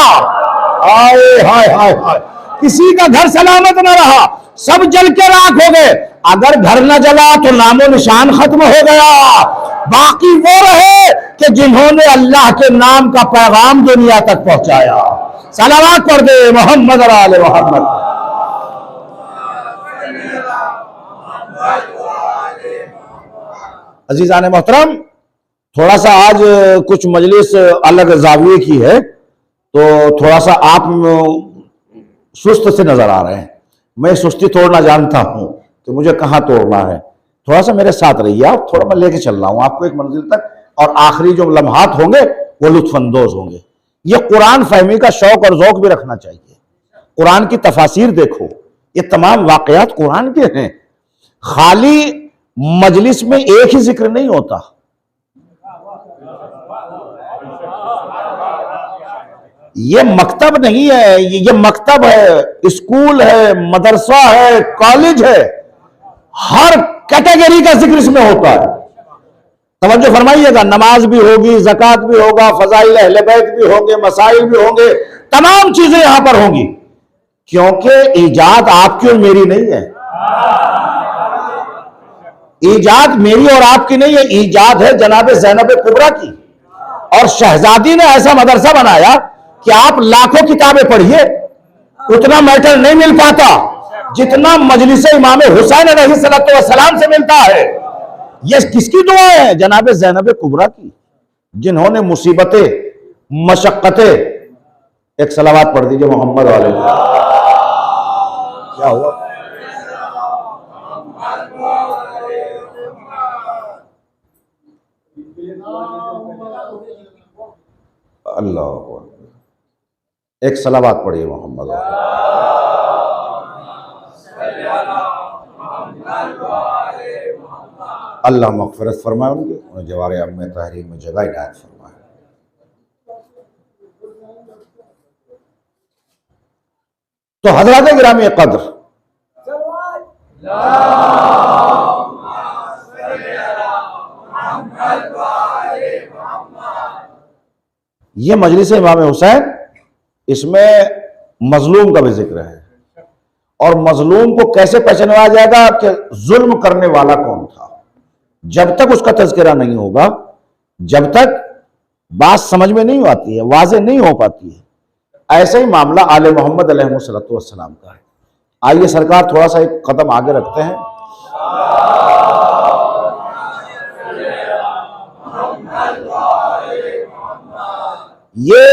हाय हाय हाय हाय। किसी का घर सलामत न रहा, सब जल के राख हो गए। अगर घर न जला तो नामो निशान खत्म हो गया। बाकी वो रहे कि जिन्होंने अल्लाह के नाम का पैगाम दुनिया तक पहुंचाया। सलावत पढ़ दे मोहम्मद आले मोहम्मद। अजीजान मोहतरम, थोड़ा सा आज कुछ मजलिस अलग जाविये की है तो थोड़ा सा आप सुस्त से नजर आ रहे हैं। मैं सुस्ती तोड़ना जानता हूं कि मुझे कहां तोड़ना है। थोड़ा सा मेरे साथ रहिए आप, थोड़ा मैं लेके चल रहा हूं आपको एक मंजिल तक, और आखिरी जो लम्हात होंगे वो लुत्फानंदोज होंगे। ये कुरान फहमी का शौक और ज़ौक भी रखना चाहिए। कुरान की तफासिर देखो, ये तमाम वाकयात कुरान के हैं। खाली मजलिस में एक ही जिक्र नहीं होता। ये मकतब नहीं है, ये मकतब है, स्कूल है, मदरसा है, कॉलेज है। हर कैटेगरी का जिक्र इसमें होता है। तवज्जो फरमाइएगा, नमाज भी होगी, ज़कात भी होगा, फज़ाइल अहले बैत भी होंगे, मसाइल भी होंगे, तमाम चीजें यहां पर होंगी। क्योंकि ईजाद आपकी और मेरी नहीं है, ईजाद मेरी और आपकी नहीं है, ईजाद है जनाब ज़ैनब कुबरा की। और शहजादी ने ऐसा मदरसा बनाया कि आप लाखों किताबें पढ़िए, उतना मैटर नहीं मिल पाता जितना मजलिस इमाम हुसैन अलैहिस्सलाम से मिलता है। ये किसकी दुआ है? जनाब ज़ैनब कुबरा की। जिन्होंने मुसीबतें मशक्कतें, एक सलावत पढ़ दीजिए मोहम्मद वाले। क्या हुआ? अल्लाह, एक सलावत पढ़िए मोहम्मद वाले। अल्लाह मग़फ़िरत फरमाए उनके, उन्हें जवारे अम्मे तहरीर में जगह इनायत फरमाए। तो हज़रात गिरामी क़द्र, ये मजलिस इमाम हुसैन, इसमें मजलूम का भी जिक्र है, और मजलूम को कैसे पहचाना जाएगा कि जुल्म करने वाला कौन था। जब तक उसका तज़किरा नहीं होगा, जब तक बात समझ में नहीं आती है, वाज़ेह नहीं हो पाती है। ऐसा ही मामला आले मोहम्मद अलैहिस्सलातु वस्सलाम का है। आइए सरकार थोड़ा सा एक कदम आगे रखते हैं। ये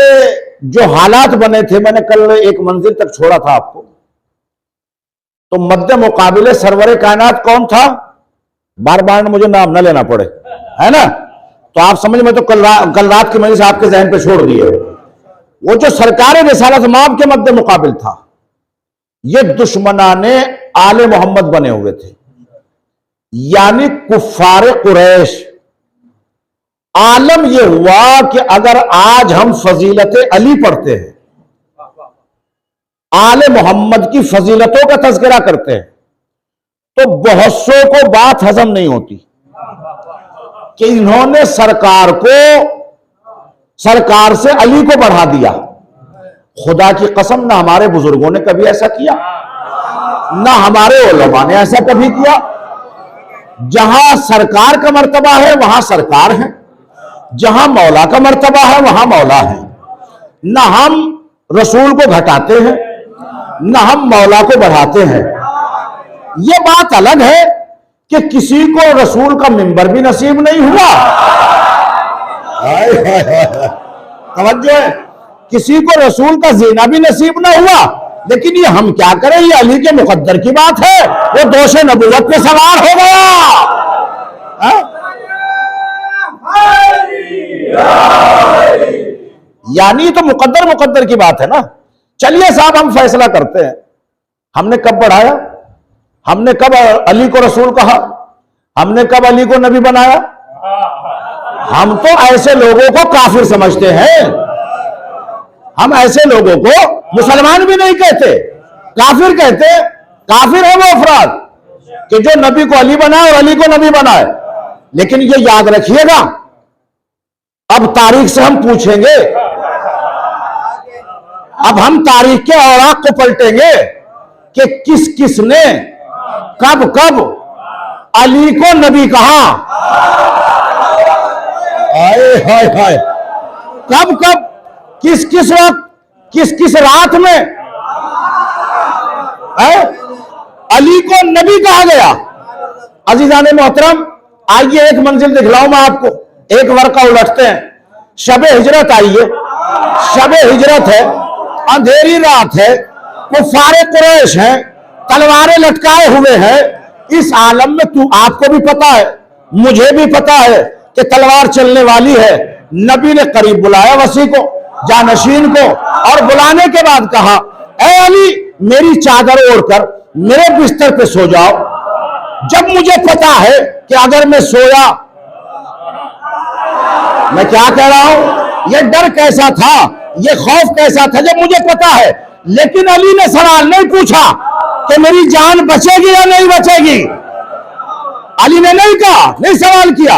जो हालात बने थे, मैंने कल एक मंजिल तक छोड़ा था आपको, तो मद्दे मुकाबिले सरवरे कायनात कौन था, बार बार मुझे नाम न लेना पड़े, है ना, तो आप समझ में, तो कल रात की मजलिस आपके जहन पे छोड़ दिए। वो जो सरकार रिसालत माब के मद्दे मुकाबिल था, ये दुश्मनाने आले मोहम्मद बने हुए थे, यानी कुफ्फारे कुरैश। आलम यह हुआ कि अगर आज हम फजीलत अली पढ़ते हैं, आले मोहम्मद की फजीलतों का तज़किरा करते हैं, तो बहुत सौ को बात हजम नहीं होती कि इन्होंने सरकार से अली को बढ़ा दिया। खुदा की कसम, ना हमारे बुजुर्गों ने कभी ऐसा किया, ना हमारे उलमा ने ऐसा कभी किया। जहां सरकार का मर्तबा है वहां सरकार है, जहां मौला का मर्तबा है वहां मौला है। ना हम रसूल को घटाते हैं, ना हम मौला को बढ़ाते हैं। यह बात अलग है कि किसी को रसूल का मिंबर भी नसीब नहीं हुआ, तवज्जो है, किसी को रसूल का जीना भी नसीब ना हुआ, लेकिन ये हम क्या करें, ये अली के मुकद्दर की बात है, वो दोषे नबूवत पे सवार हो गया। यानी तो मुकद्दर की बात है ना। चलिए साहब, हम फैसला करते हैं, हमने कब बढ़ाया, हमने कब अली को रसूल कहा, हमने कब अली को नबी बनाया। हम तो ऐसे लोगों को काफिर समझते हैं, हम ऐसे लोगों को मुसलमान भी नहीं कहते, काफिर कहते। काफिर है वो अफराद कि जो नबी को अली बनाए और अली को नबी बनाए। लेकिन ये याद रखिएगा, अब तारीख से हम पूछेंगे, अब हम तारीख के औराक को पलटेंगे कि किस किस ने कब कब अली को नबी कहा। हाय हाय हाय, कब कब, किस किस वक्त, किस किस रात में अली को नबी कहा गया। अजीजाने मोहतरम, आइए एक मंजिल दिखलाऊं मैं आपको, एक वर्का उलटते हैं। शबे हिजरत आइए, शबे हिजरत है, अंधेरी रात है, कुफ्फारे कुरैश हैं, तलवारें लटकाए हुए हैं। इस आलम में आपको भी पता है, मुझे भी पता है कि तलवार चलने वाली है। नबी ने करीब बुलाया वसी को, जानशीन को, और बुलाने के बाद कहा, ए अली, मेरी चादर ओढ़कर मेरे बिस्तर पे सो जाओ। जब मुझे पता है कि अगर मैं सोया, मैं क्या कह रहा हूं, यह डर कैसा था, यह खौफ कैसा था, जब मुझे पता है। लेकिन अली ने सवाल नहीं पूछा कि मेरी जान बचेगी या नहीं बचेगी। अली ने नहीं कहा, नहीं सवाल किया।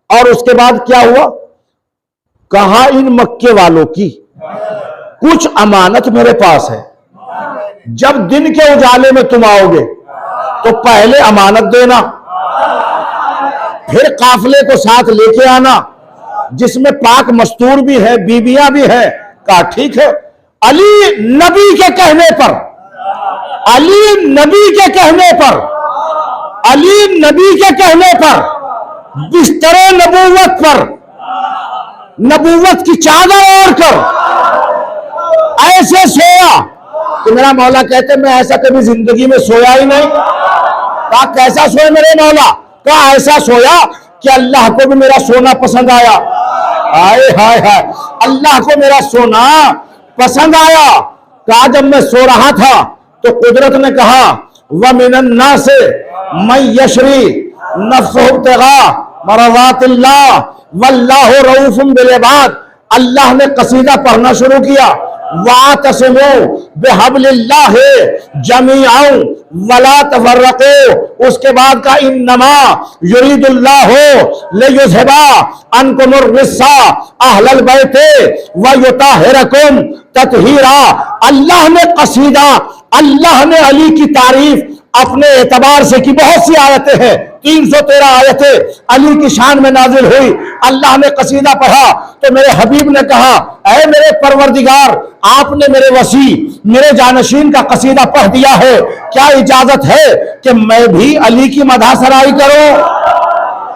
और उसके बाद क्या हुआ, कहा, इन मक्के वालों की कुछ अमानत मेरे पास है, जब दिन के उजाले में तुम आओगे तो पहले अमानत देना, फिर काफिले को साथ लेके आना, जिसमें पाक मस्तूर भी है, बीबियां भी है। कहा ठीक है। अली नबी के कहने पर, अली नबी के कहने पर, अली नबी के कहने पर बिस्तरे नबूवत पर नबूवत की चादर ओढ़कर ऐसे सोया कि मेरा मौला कहते मैं ऐसा कभी जिंदगी में सोया ही नहीं। कहा कैसा सोए मेरे मौला? कहा ऐसा सोया कि अल्लाह को भी मेरा सोना पसंद आया। हाय हाय हाय, अल्लाह को मेरा सोना पसंद आया। कहा जब मैं सो रहा था तो कुदरत ने कहा व मिनन नास मैं यशरी नफ्सहु इब्तिगा मरज़ातिल्लाह वल्लाहु रऊफुम बिल इबाद। अल्लाह ने कसीदा पढ़ना शुरू किया, वातसिमू बिहब्लिल्लाह जमीअन वला तफर्रकू। उसके बाद का इन्नमा युरीदुल्लाहु लियुज़हिबा अन्कुमुर रिस्सा अहलल बैते व युताहिरकुम ततहीरा। अल्लाह ने कसीदा, अल्लाह ने अली की तारीफ अपने एतबार से की। बहुत सी आयतें हैं, 313 आयतें अली की शान में नाजिल हुई। अल्लाह ने कसीदा पढ़ा तो मेरे हबीब ने कहा ऐ मेरे परवरदिगार, आपने मेरे वसी मेरे जानशीन का कसीदा पढ़ दिया है, क्या इजाजत है कि मैं भी अली की मदह सराई करूं?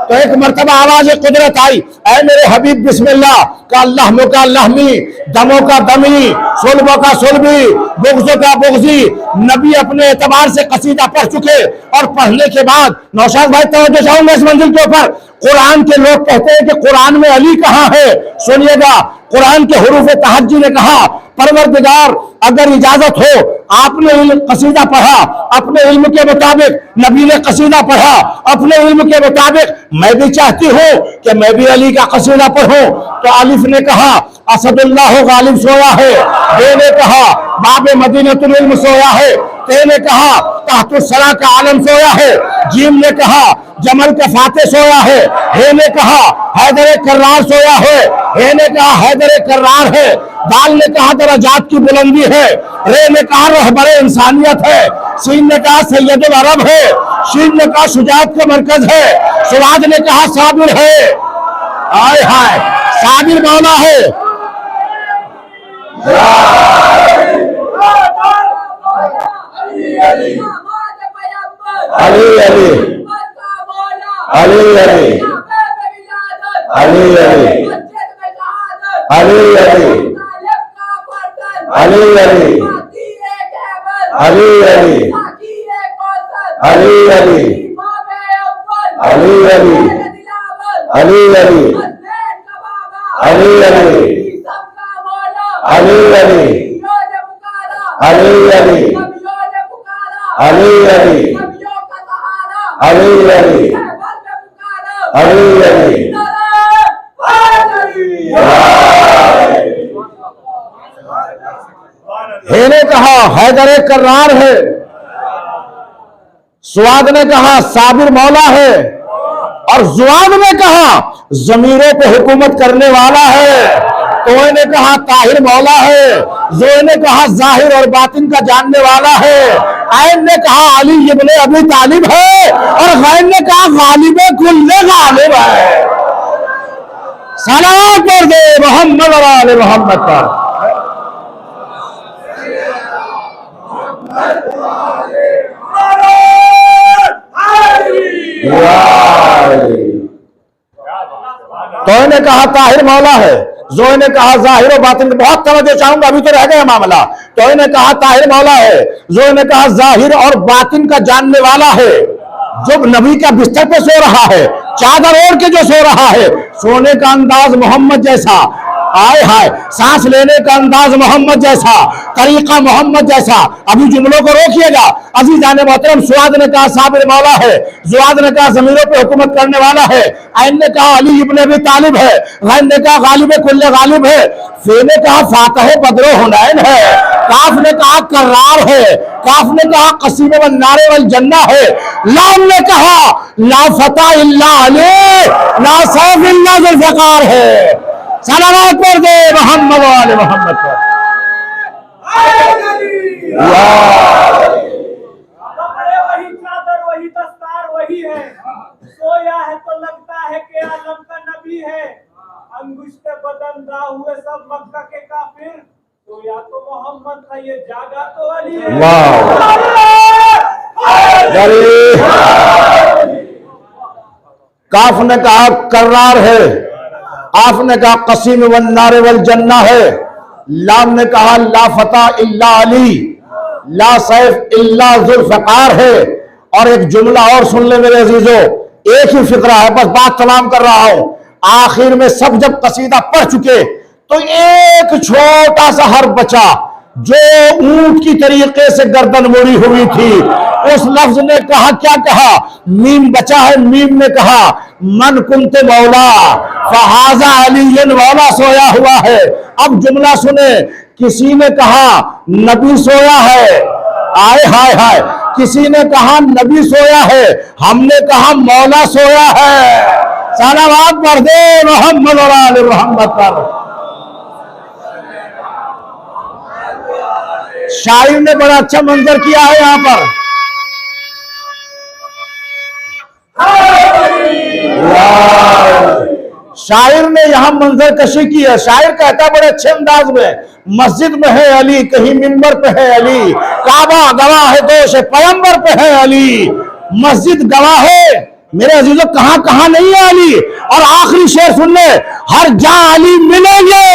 तो एक मर्तबा आवाज कुदरत आई, ऐ मेरे हबीब बिस्मिल्लाह का अल्लाहमो का अल्लाहमी, दमो का दमी, सुल्बो का सुल्बी, बुग़्ज़ो का बुग़्ज़ी। नबी अपने एतबार से कसीदा पढ़ चुके और पढ़ने के बाद नौशाद भाई तवज्जो चाहूंगा इस मंजिल के ऊपर। कुरान के लोग कहते हैं कि कुरान में अली कहां है? सुनिएगा, कुरान के हुरूफ तहज्जी ने कहा परवरदिगार अगर इजाजत हो, आपने कसीदा पढ़ा अपने इल्म के मुताबिक, नबी ने कसीदा पढ़ा अपने इल्म के मुताबिक, मैं भी चाहती हूं कि मैं भी अली का कसीदा पढ़ूं। तो आलिफ ने कहा असदुल्लाह गालिब सोया है, बे ने कहा बाबे मदीनतुल इल्म सोया है, ते ने कहा तहतुस्सरा का आलम सोया है, जीम ने कहा जमल के फाते सोया है, हे ने कहा हैदर कर्रार सोया है, हे ने कहा हैदर कर्रार है, दाल ने कहा दरजात की बुलंदी है, रे ने कहा रहबरे इंसानियत है, सीन ने कहा सैयदुल अरब है, शीन ने कहा शुजाअत का मरकज है, सुवाद ने कहा साबिर है। आय हाय, साबिर मौला है। अली अली अली अली अली अली अली अली हे ने कहा हैदर कर्रार है, सुआद ने कहा साबिर मौला है, और जुआद ने कहा जमीरों पे हुकूमत करने वाला है, तो ने कहा ताहिर मौला है, जो ने कहा जाहिर और बातिन का जानने वाला है, आयन ने कहा अली इब्ने अबी तालिब है, और गैन ने कहा गालिब कुल्ले गालिब है। सलाम कर दे मोहम्मद और आले मोहम्मद पर। तो ने कहा ताहिर मौला है, जो ने कहा जाहिर और बातिन। बहुत तवज्जो चाहूंगा, अभी तो रह गया मामला। तो ने कहा ताहिर मौला है, जो ने कहा जाहिर और बातिन का जानने वाला है, जो नबी का बिस्तर पे सो रहा है, चादर ओढ़ के जो सो रहा है, सोने का अंदाज मोहम्मद जैसा, आय हाय सांस लेने का अंदाज मोहम्मद जैसा, तरीका मोहम्मद जैसा। अभी जुमलों को रोकिएगा। अजीजान मोहतरम, सुआद ने कहा साबिर मौला है, जुआद ने कहा जमीरों पे हुकूमत करने वाला है, आइन ने कहा अली इब्ने अबी तालिब है, गैन ने कहा गालिब कुल्ले गालिब है, फे ने कहा फातह बदरो हुनैन है, काफ ने कहा कर्रार है, काफ ने कहा कसीम वल नारे वल जन्ना है, लाम ने कहा ला फता इल्ला अली ला सैफ इल्ला जुल्फ़िकार है। सलावत पर दे मोहम्मद वाले मोहम्मद पर। वही चादर वही दस्तार वही है, सोया है तो लगता है कि आलम का नबी है, अंगुष्ठे बदन हुए सब मक्का के काफिर, सोया तो मोहम्मद था, ये जागा तो अली है। काफ ने कहा कर्रार है, आपने कहा कसीम वन नारे वल जन्ना है, लाम ने कहा ला फता इल्ला अली, ला सैफ इल्ला जुल्फकार है। और एक जुमला और सुन ले मेरे अजीजों, एक ही फिक्रा है, बस बात तमाम कर रहा हूं। आखिर में सब जब कसीदा पढ़ चुके तो एक छोटा सा हर्फ बचा, जो ऊंट की तरीके से गर्दन मुड़ी हुई थी। उस लफ्ज ने कहा, क्या कहा? मीम बचा है। मीम ने कहा मन कुंते मौला फहाजा अली मौला सोया हुआ है। अब जुमला सुने, किसी ने कहा नबी सोया है, आए हाय हाय, किसी ने कहा नबी सोया है, हमने कहा मौला सोया है। सलावत पढ़ दे मोहम्मद और आले मोहम्मद पर। शायर ने बड़ा अच्छा मंजर किया है यहां पर। शायर ने यहां मंजर कशी की है। शायर कहता है बड़े अच्छे अंदाज में, मस्जिद में है अली, कहीं मिंबर पे है अली, काबा गवाह है दोष पैगंबर पे है अली। मस्जिद गवाह है मेरे अजीजों, कहां कहां नहीं है अली। और आखिरी शेर सुन ले, हर जहां अली मिलेंगे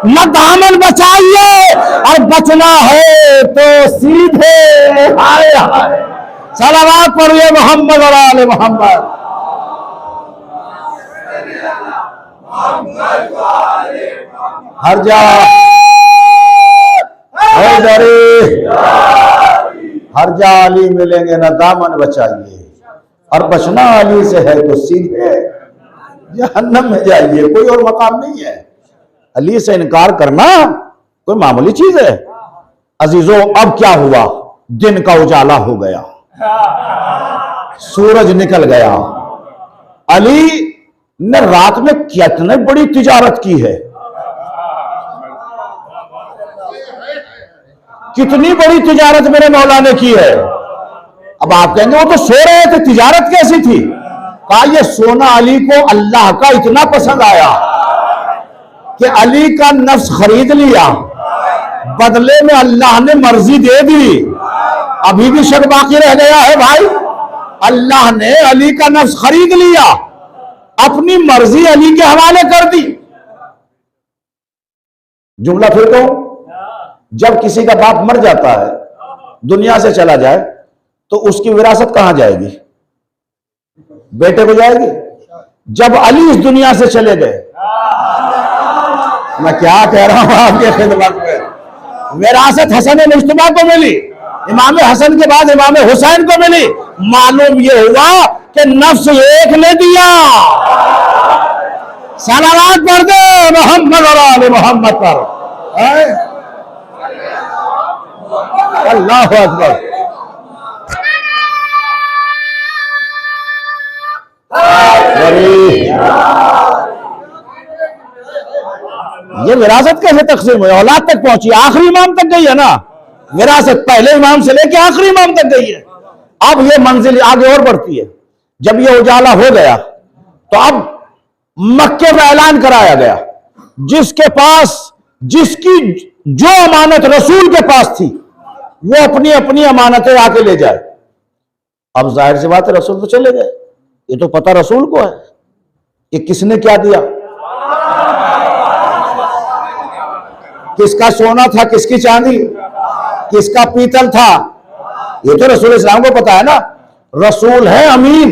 न दामन बचाइए, और बचना है तो सीधे हाय हाय। सलावत पढ़िए मोहम्मद और आले मोहम्मद। हर जा हर जा अली मिलेंगे ना दामन बचाइए, और बचना अली से है तो सीधे जहन्नम में जाइए। कोई और मकाम नहीं है। अली से इनकार करना कोई मामूली चीज है। अजीजों अब क्या हुआ? दिन का उजाला हो गया, सूरज निकल गया। अली ने रात में कितने बड़ी तिजारत की है, कितनी बड़ी तिजारत मेरे मौला ने की है। अब आप कहेंगे वो तो सो रहे थे, तिजारत कैसी थी? कहा ये सोना अली को अल्लाह का इतना पसंद आया कि अली का नफ्स खरीद लिया, बदले में अल्लाह ने मर्जी दे दी। अभी भी शक बाकी रह गया है भाई। अल्लाह ने अली का नफ्स खरीद लिया, अपनी मर्जी अली के हवाले कर दी। जुमला फिर कहूं, जब किसी का बाप मर जाता है, दुनिया से चला जाए, तो उसकी विरासत कहां जाएगी? बेटे को जाएगी। जब अली इस दुनिया से चले गए, मैं क्या कह रहा हूं आपके खिदमत में, विरासत हसन मुज्तबा को मिली, इमाम हसन के बाद इमाम हुसैन को मिली। मालूम यह हुआ कि नफ्स एक ने दिया। सलावत पढ़ दे मोहम्मद और आले मोहम्मद पर। अल्लाह अकबर। ये विरासत कैसे तकसीम हुई? औलाद तक पहुंची, आखिरी इमाम तक गई है ना विरासत, पहले इमाम से लेके आखिरी इमाम तक गई है। अब ये मंजिल आगे और बढ़ती है। जब ये उजाला हो गया तो अब मक्के में ऐलान कराया गया, जिसके पास जिसकी जो अमानत रसूल के पास थी वो अपनी अपनी अमानतें आके ले जाए। अब जाहिर सी बात है रसूल तो चले गए, ये तो पता रसूल को है कि किसने क्या दिया, किसका सोना था, किसकी चांदी, किसका पीतल था, ये तो रसूल इस्लाम को पता है ना। रसूल है अमीन,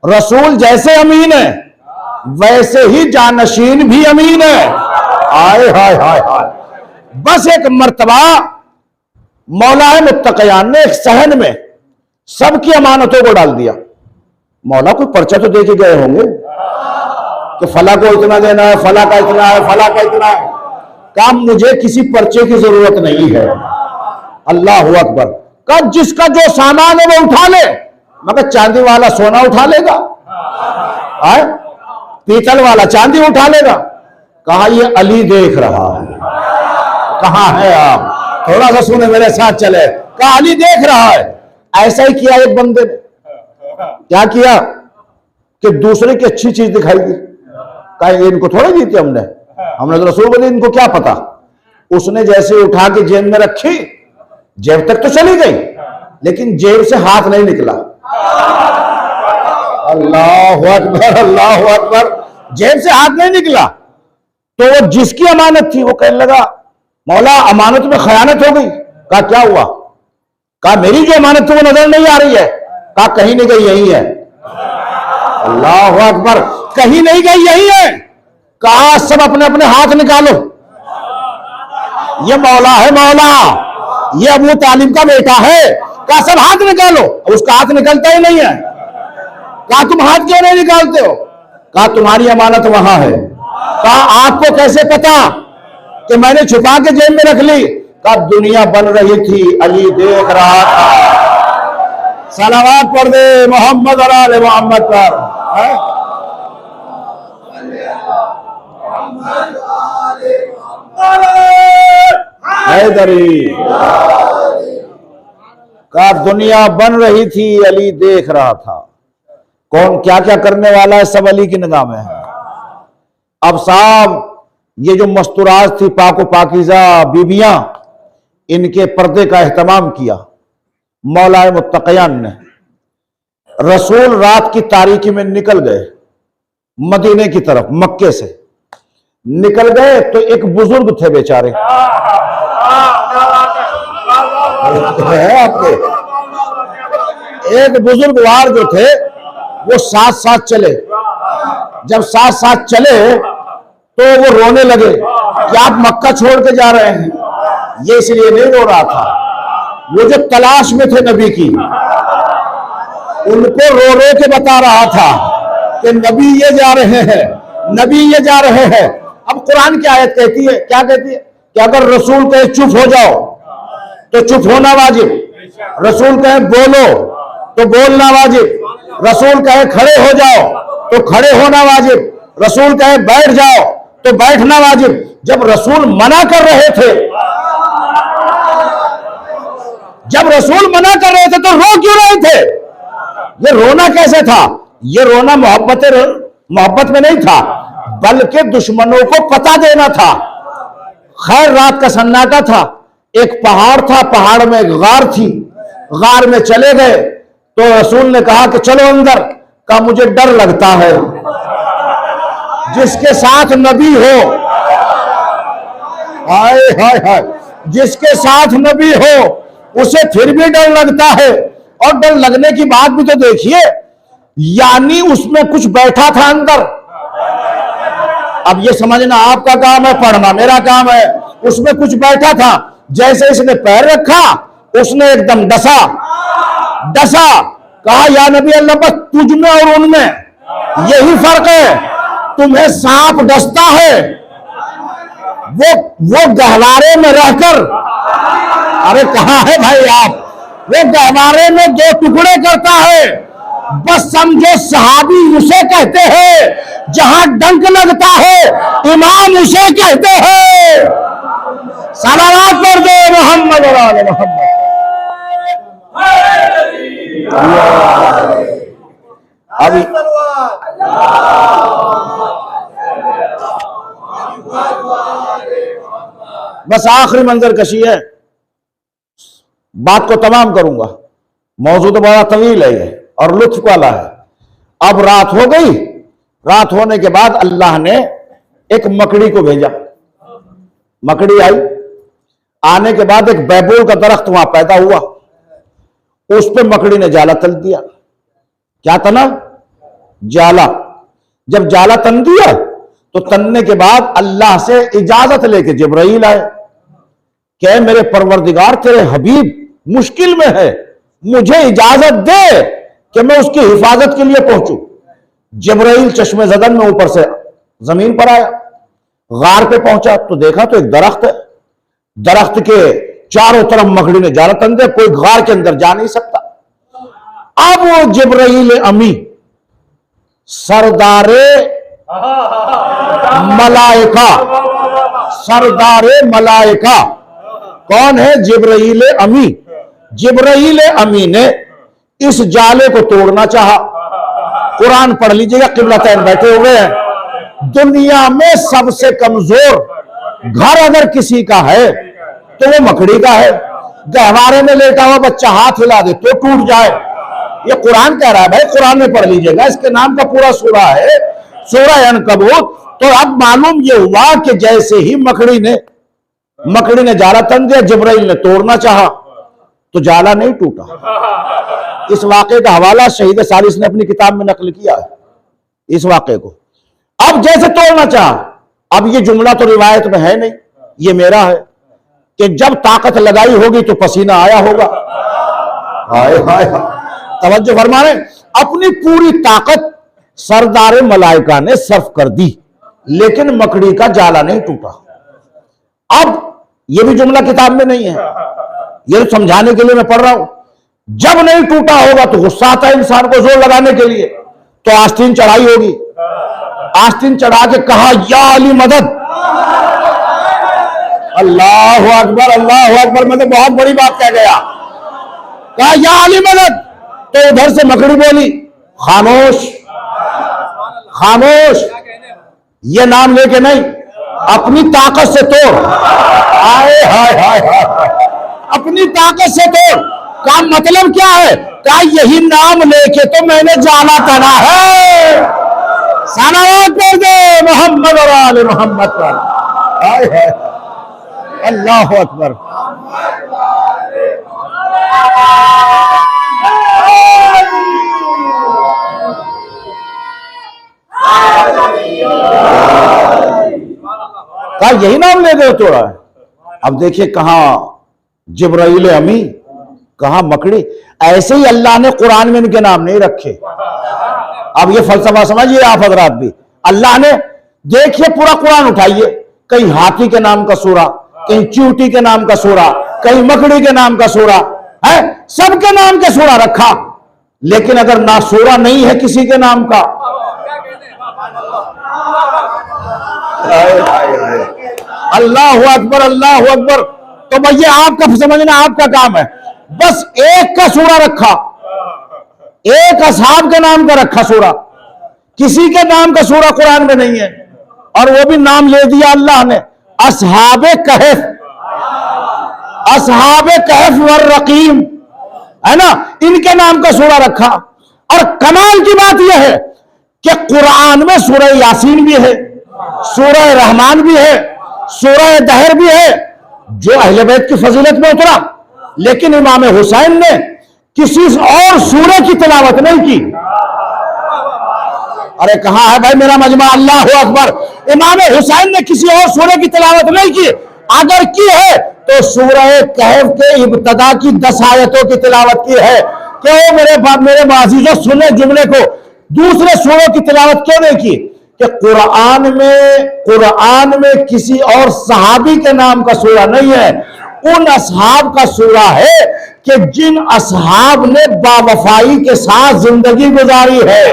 रसूल जैसे अमीन है वैसे ही जानशीन भी अमीन है। आए हाय हाय हाय। बस एक मर्तबा मौला मुत्तक़ियान ने एक सहन में सबकी अमानतों को डाल दिया। मौला कोई पर्चा तो दे के गए होंगे कि फला को इतना देना है, फला का इतना है, फला का इतना है। काम मुझे किसी पर्चे की जरूरत नहीं है। अल्लाह अकबर। का जिसका जो सामान है वो उठा ले, मगर चांदी वाला सोना उठा लेगा, आए? पीतल वाला चांदी उठा लेगा। कहा ये अली देख रहा है। कहां है आप? थोड़ा सा सुने, मेरे साथ चले। कहा अली देख रहा है। ऐसा ही किया एक बंदे ने। क्या किया कि दूसरे की अच्छी चीज दिखाई दी। कहा इनको थोड़ा दी थी हमने तो रसूल बोले इनको क्या पता। उसने जैसे उठा के जेब में रखी, जेब तक तो चली गई लेकिन जेब से हाथ नहीं निकला। अल्लाह अकबर, अल्लाह अकबर। जेब से हाथ नहीं निकला। तो वो जिसकी अमानत थी वो कहने लगा, मौला अमानत में खयानत हो गई। कहा क्या हुआ? कहा मेरी जो अमानत थी वो नजर नहीं आ रही है। कहा कहीं नहीं गई, यही है। अल्लाह अकबर, कहीं नहीं गई, यही है। कहा सब अपने अपने हाथ निकालो, ये मौला है, मौला, ये अबू तालिब का बेटा है। कहा सब हाथ निकालो। उसका हाथ निकलता ही नहीं है। कहा तुम हाथ क्यों नहीं निकालते हो? कहा तुम्हारी अमानत वहां है। कहा आपको कैसे पता कि मैंने छुपा के जेब में रख ली? कहा दुनिया बन रही थी, अली देख रहा था। सलावत पढ़ दे मोहम्मद और आले मोहम्मद पर। हैदरी का दुनिया बन रही थी, अली देख रहा था। कौन क्या क्या करने वाला है सब अली की निगाह में है। अब साहब ये जो मस्तूरात थी, पाको पाकीज़ा बीबियां, इनके पर्दे का एहतमाम किया मौलाए मुत्तक़ियान ने। रसूल रात की तारीकी में निकल गए मदीने की तरफ, मक्के से निकल गए तो एक बुजुर्ग थे बेचारे, आपके एक बुजुर्गवार जो थे वो साथ साथ चले। जब साथ साथ चले तो वो रोने लगे कि आप मक्का छोड़ के जा रहे हैं। ये इसलिए नहीं रो रहा था, वो जो तलाश में थे नबी की, उनको रो रो के बता रहा था कि नबी ये जा रहे हैं, नबी ये जा रहे हैं। अब कुरान की आयत कहती है, क्या कहती है कि अगर रसूल कहे चुप हो जाओ तो चुप होना वाजिब, रसूल कहे बोलो तो बोलना वाजिब, रसूल कहे खड़े हो जाओ तो खड़े होना वाजिब, रसूल कहे बैठ जाओ तो बैठना वाजिब। जब रसूल मना कर रहे थे, जब रसूल मना कर रहे थे तो रो क्यों रहे थे? ये रोना कैसे था? ये रोना मोहब्बत में नहीं था, बल्कि दुश्मनों को पता देना था। खैर रात का सन्नाटा था, एक पहाड़ था, पहाड़ में एक गार थी, गार में चले गए तो रसूल ने कहा कि चलो अंदर। कहा मुझे डर लगता है, जिसके साथ नबी हो, हाय हाय हाय, जिसके साथ नबी हो उसे फिर भी डर लगता है। और डर लगने की बात भी तो देखिए, यानी उसमें कुछ बैठा था अंदर। अब ये समझना आपका काम है, पढ़ना मेरा काम है। उसमें कुछ बैठा था, जैसे इसने पैर रखा उसने एकदम डसा। कहा या नबी अल्लाह, बस तुझ में और उनमें यही फर्क है, तुम्हें सांप डसता है, वो गहवारे में रहकर, अरे कहां है भाई आप, वो गहवारे में दो टुकड़े करता है। बस समझो सहाबी उसे कहते हैं, जहां डंक लगता है इमाम उसे कहते हैं। सलावत कर दो मोहम्मद और आले मोहम्मद। अभी बस आखिरी मंजर कशी है, बात को तमाम करूंगा। मौजू तो बड़ा तवील है ये और लुत्फ वाला है। अब रात हो गई, रात होने के बाद अल्लाह ने एक मकड़ी को भेजा। मकड़ी आई, आने के बाद एक बैबूल का दरख्त वहां पैदा हुआ, उस पर मकड़ी ने जाला तन दिया। क्या तना? जाला। जब जाला तन दिया तो तनने के बाद अल्लाह से इजाजत लेके जिब्राइल आए, क्या मेरे परवरदिगार तेरे हबीब मुश्किल में है, मुझे इजाजत दे कि मैं उसकी हिफाजत के लिए पहुंचूं। जिब्राइल चश्मे ज़दन में ऊपर से जमीन पर आया, गार पे पहुंचा तो देखा तो एक दरख्त है, दरख्त के चारों तरफ मकड़ी ने जाला तन दिया, कोई गार के अंदर जा नहीं सकता। अब वो जिब्राइल अमी सरदारे मलाइका, सरदारे मलाइका कौन है? जिब्राइल अमी। जिब्राइल अमी ने इस जाले को तोड़ना चाहा। कुरान पढ़ लीजिएगा, किबलतैन बैठे हुए हैं। दुनिया में सबसे कमजोर घर अगर किसी का है तो वो मकड़ी का है। गहवारे में लेटा हुआ बच्चा हाथ हिला दे तो टूट जाए। ये कुरान कह रहा है भाई, कुरान में पढ़ लीजिएगा, इसके नाम का पूरा सूरा है सूरह अनकबूत। तो अब मालूम ये हुआ कि जैसे ही मकड़ी ने जाला तन दिया, जिब्राइल ने तोड़ना चाहा तो जाला नहीं टूटा। इस वाक़े का हवाला शहीद सालिस ने अपनी किताब में नकल किया है, इस वाक़े को। अब जैसे तोड़ना चाहा, अब ये जुमला तो रिवायत में है नहीं, ये मेरा है कि जब ताकत लगाई होगी तो पसीना आया होगा। हाय हाय, तवज्जो फरमा रहे, अपनी पूरी ताकत सरदार मलाइका ने सर्फ कर दी, लेकिन मकड़ी का जाला नहीं टूटा। अब यह भी जुमला किताब में नहीं है, यह तो समझाने के लिए मैं पढ़ रहा हूं। जब नहीं टूटा होगा तो गुस्सा आता है इंसान को जोर लगाने के लिए, तो आस्तीन चढ़ाई होगी, आस्तीन चढ़ा के कहा या अली मदद, अल्लाह अकबर अल्लाह अकबर, मैं तो बहुत बड़ी बात कह गया, कहा या अली मदद। तो उधर से मकड़ी बोली खामोश खामोश, ये नाम लेके नहीं, अपनी ताकत से तोड़। हाय हाय हाय हाय, अपनी ताकत से तोड़ का मतलब क्या है? क्या यही नाम लेके तो मैंने जाला तना है। सलावत कर दे मोहम्मद और आले मोहम्मद पर। हाय हाय, अल्लाह अकबर। कहा यही नाम ले दे तोड़ा है। अब देखिए कहां जिब्राइल अमी, कहां मकड़ी। ऐसे ही अल्लाह ने कुरान में इनके नाम नहीं रखे। अब ये फलसफा समझिए आप हजरात भी। अल्लाह ने, देखिए पूरा कुरान उठाइए, कहीं हाथी के नाम का सूरा, कहीं चींटी के नाम का सूरा, कहीं मकड़ी के नाम का सूरा है, सबके नाम के सूरा रखा। लेकिन अगर ना सूरा नहीं है किसी के नाम का, अल्लाह अकबर अल्लाह अकबर, तो भैया आपका समझना आपका काम है। बस एक का सूरा रखा, एक असहाब के नाम का रखा सूरा, किसी के नाम का सूरा कुरान में नहीं है। और वो भी नाम ले दिया अल्लाह ने, असहाबे कहफ, असहाबे कहफ वर रकीम, है ना, इनके नाम का सूरा रखा। और कमाल की बात यह है कि कुरान में सूरह यासीन भी है, सूरह रहमान भी है, सूरह दहर भी है, जो अहले बैत की फजीलत में उतरा। लेकिन इमाम हुसैन ने किसी और सूरह की तिलावत नहीं की। अरे कहां है भाई मेरा मजमा, अल्लाह अकबर। इमाम हुसैन ने किसी और सूरह की तिलावत नहीं की, अगर की है तो सूरह कहफ के इब्तदा की 10 आयतों की तिलावत की है। क्यों मेरे माजीजों, सुने जुमले को, दूसरे सूरों की तिलावत क्यों नहीं की? कि कुरान में किसी और सहाबी के नाम का सूरा नहीं है, उन असहाब का सूरा है कि जिन असहाब ने बावफाई के साथ जिंदगी गुजारी है।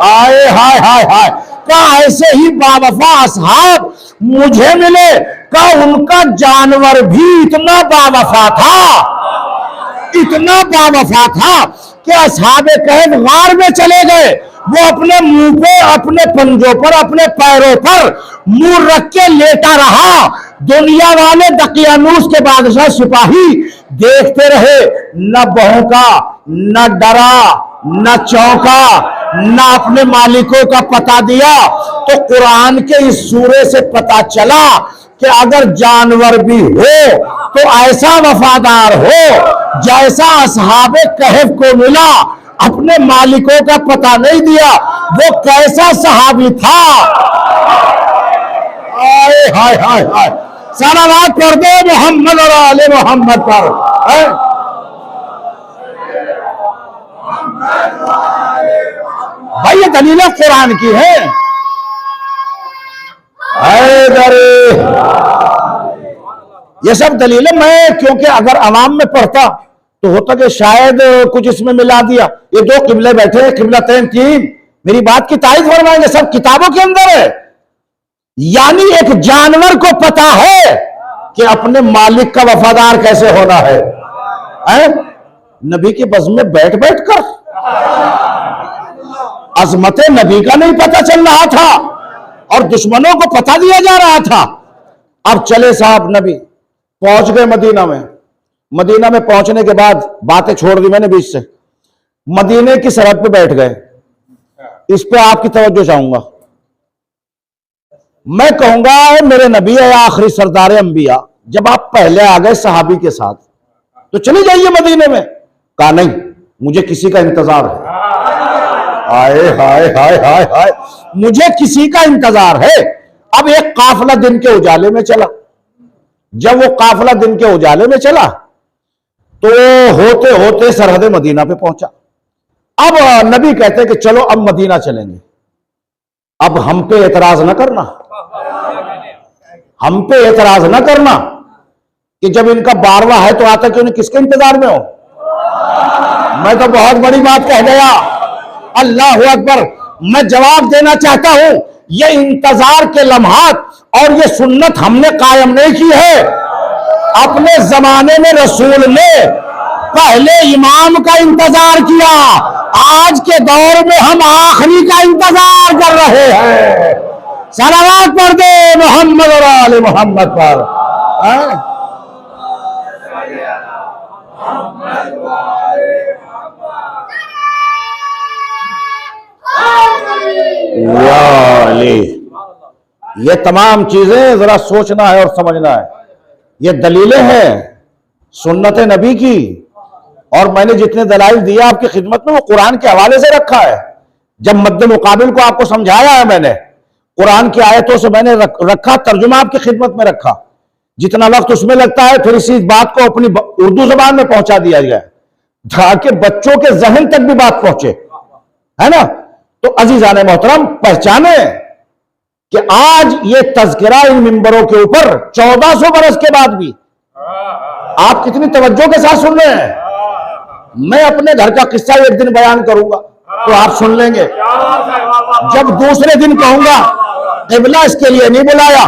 आए हाय हाय हाय, का ऐसे ही बावफा असहाब मुझे मिले, का उनका जानवर भी इतना बावफा था, इतना बावफा था कि असहाबे कहफ गार में चले गए, वो अपने मुंह पे, अपने पंजों पर, अपने पैरों पर मुंह रख के लेटा रहा। दुनिया वाले दकियानूस के बादशाह सिपाही देखते रहे, न भौंका, न डरा, न चौंका, न अपने मालिकों का पता दिया। तो कुरान के इस सूरे से पता चला कि अगर जानवर भी हो तो ऐसा वफादार हो जैसा असहाबे कहफ को मिला, अपने मालिकों का पता नहीं दिया, वो कैसा सहाबी था। हाय हाय हाय हाय, सलावत कर दो मोहम्मद और आले मोहम्मद पर। भाई ये दलीलें कुरान की है। ये सब दलीलें मैं, क्योंकि अगर अवाम में पढ़ता तो होता कि शायद कुछ इसमें मिला दिया। ये 2 किबले बैठे हैं, किबलतैन 3, मेरी बात की तारीफ फरमाएंगे, सब किताबों के अंदर है। यानी एक जानवर को पता है कि अपने मालिक का वफादार कैसे होना है। नबी के बज़्म में बैठ बैठ कर अजमत नबी का नहीं पता चल रहा था और दुश्मनों को पता दिया जा रहा था। अब चले साहब, नबी पहुंच गए मदीना में। मदीना में पहुंचने के बाद बातें छोड़ दी मैंने बीच से, मदीने की सरहद पे बैठ गए। इस पे आपकी तवज्जो चाहूंगा। मैं कहूंगा मेरे नबी है आखिरी सरदार अंबिया, जब आप पहले आ गए सहाबी के साथ तो चले जाइए मदीने में। कहा नहीं, मुझे किसी का इंतजार है। हाय हाय हाय हाय हाय, मुझे किसी का इंतजार है। अब एक काफिला दिन के उजाले में चला। जब वो काफिला दिन के उजाले में चला तो होते होते सरहद मदीना पे पहुंचा। अब नबी कहते कि चलो अब मदीना चलेंगे। अब हम पे एतराज ना करना, हम पे एतराज ना करना कि जब इनका 12वां है तो आता क्यों नहीं, किसके इंतजार में हो। मैं तो बहुत बड़ी बात कह गया। अल्लाह अकबर। मैं जवाब देना चाहता हूं, ये इंतजार के लम्हात और ये सुन्नत हमने कायम नहीं की है। अपने जमाने में रसूल ने पहले इमाम का इंतजार किया, आज के दौर में हम आखिरी का इंतजार कर रहे हैं। सलावत पढ़ दे मोहम्मद और आले मोहम्मद पर। ये तमाम चीजें जरा सोचना है और समझना है। ये दलीलें हैं सुन्नत नबी की, और मैंने जितने दलाइल दिया आपकी खिदमत में वो कुरान के हवाले से रखा है। जब मद्दे मुकाबिल को आपको समझाया है मैंने, कुरान की आयतों से मैंने रखा, तर्जुमा आपकी खिदमत में रखा। जितना वक्त उसमें लगता है फिर इसी बात को अपनी उर्दू जबान में पहुंचा दिया गया ताकि बच्चों के जहन तक भी बात पहुंचे, है ना। तो अजीजान मोहतरम, पहचाने कि आज ये तज़किरा इन मिंबरों के ऊपर 1400 बरस के बाद भी आप कितनी तवज्जो के साथ सुन रहे हैं। मैं अपने घर का किस्सा एक दिन बयान करूंगा तो आप सुन लेंगे। जब दूसरे दिन कहूंगा क़िबला इसके लिए नहीं बुलाया,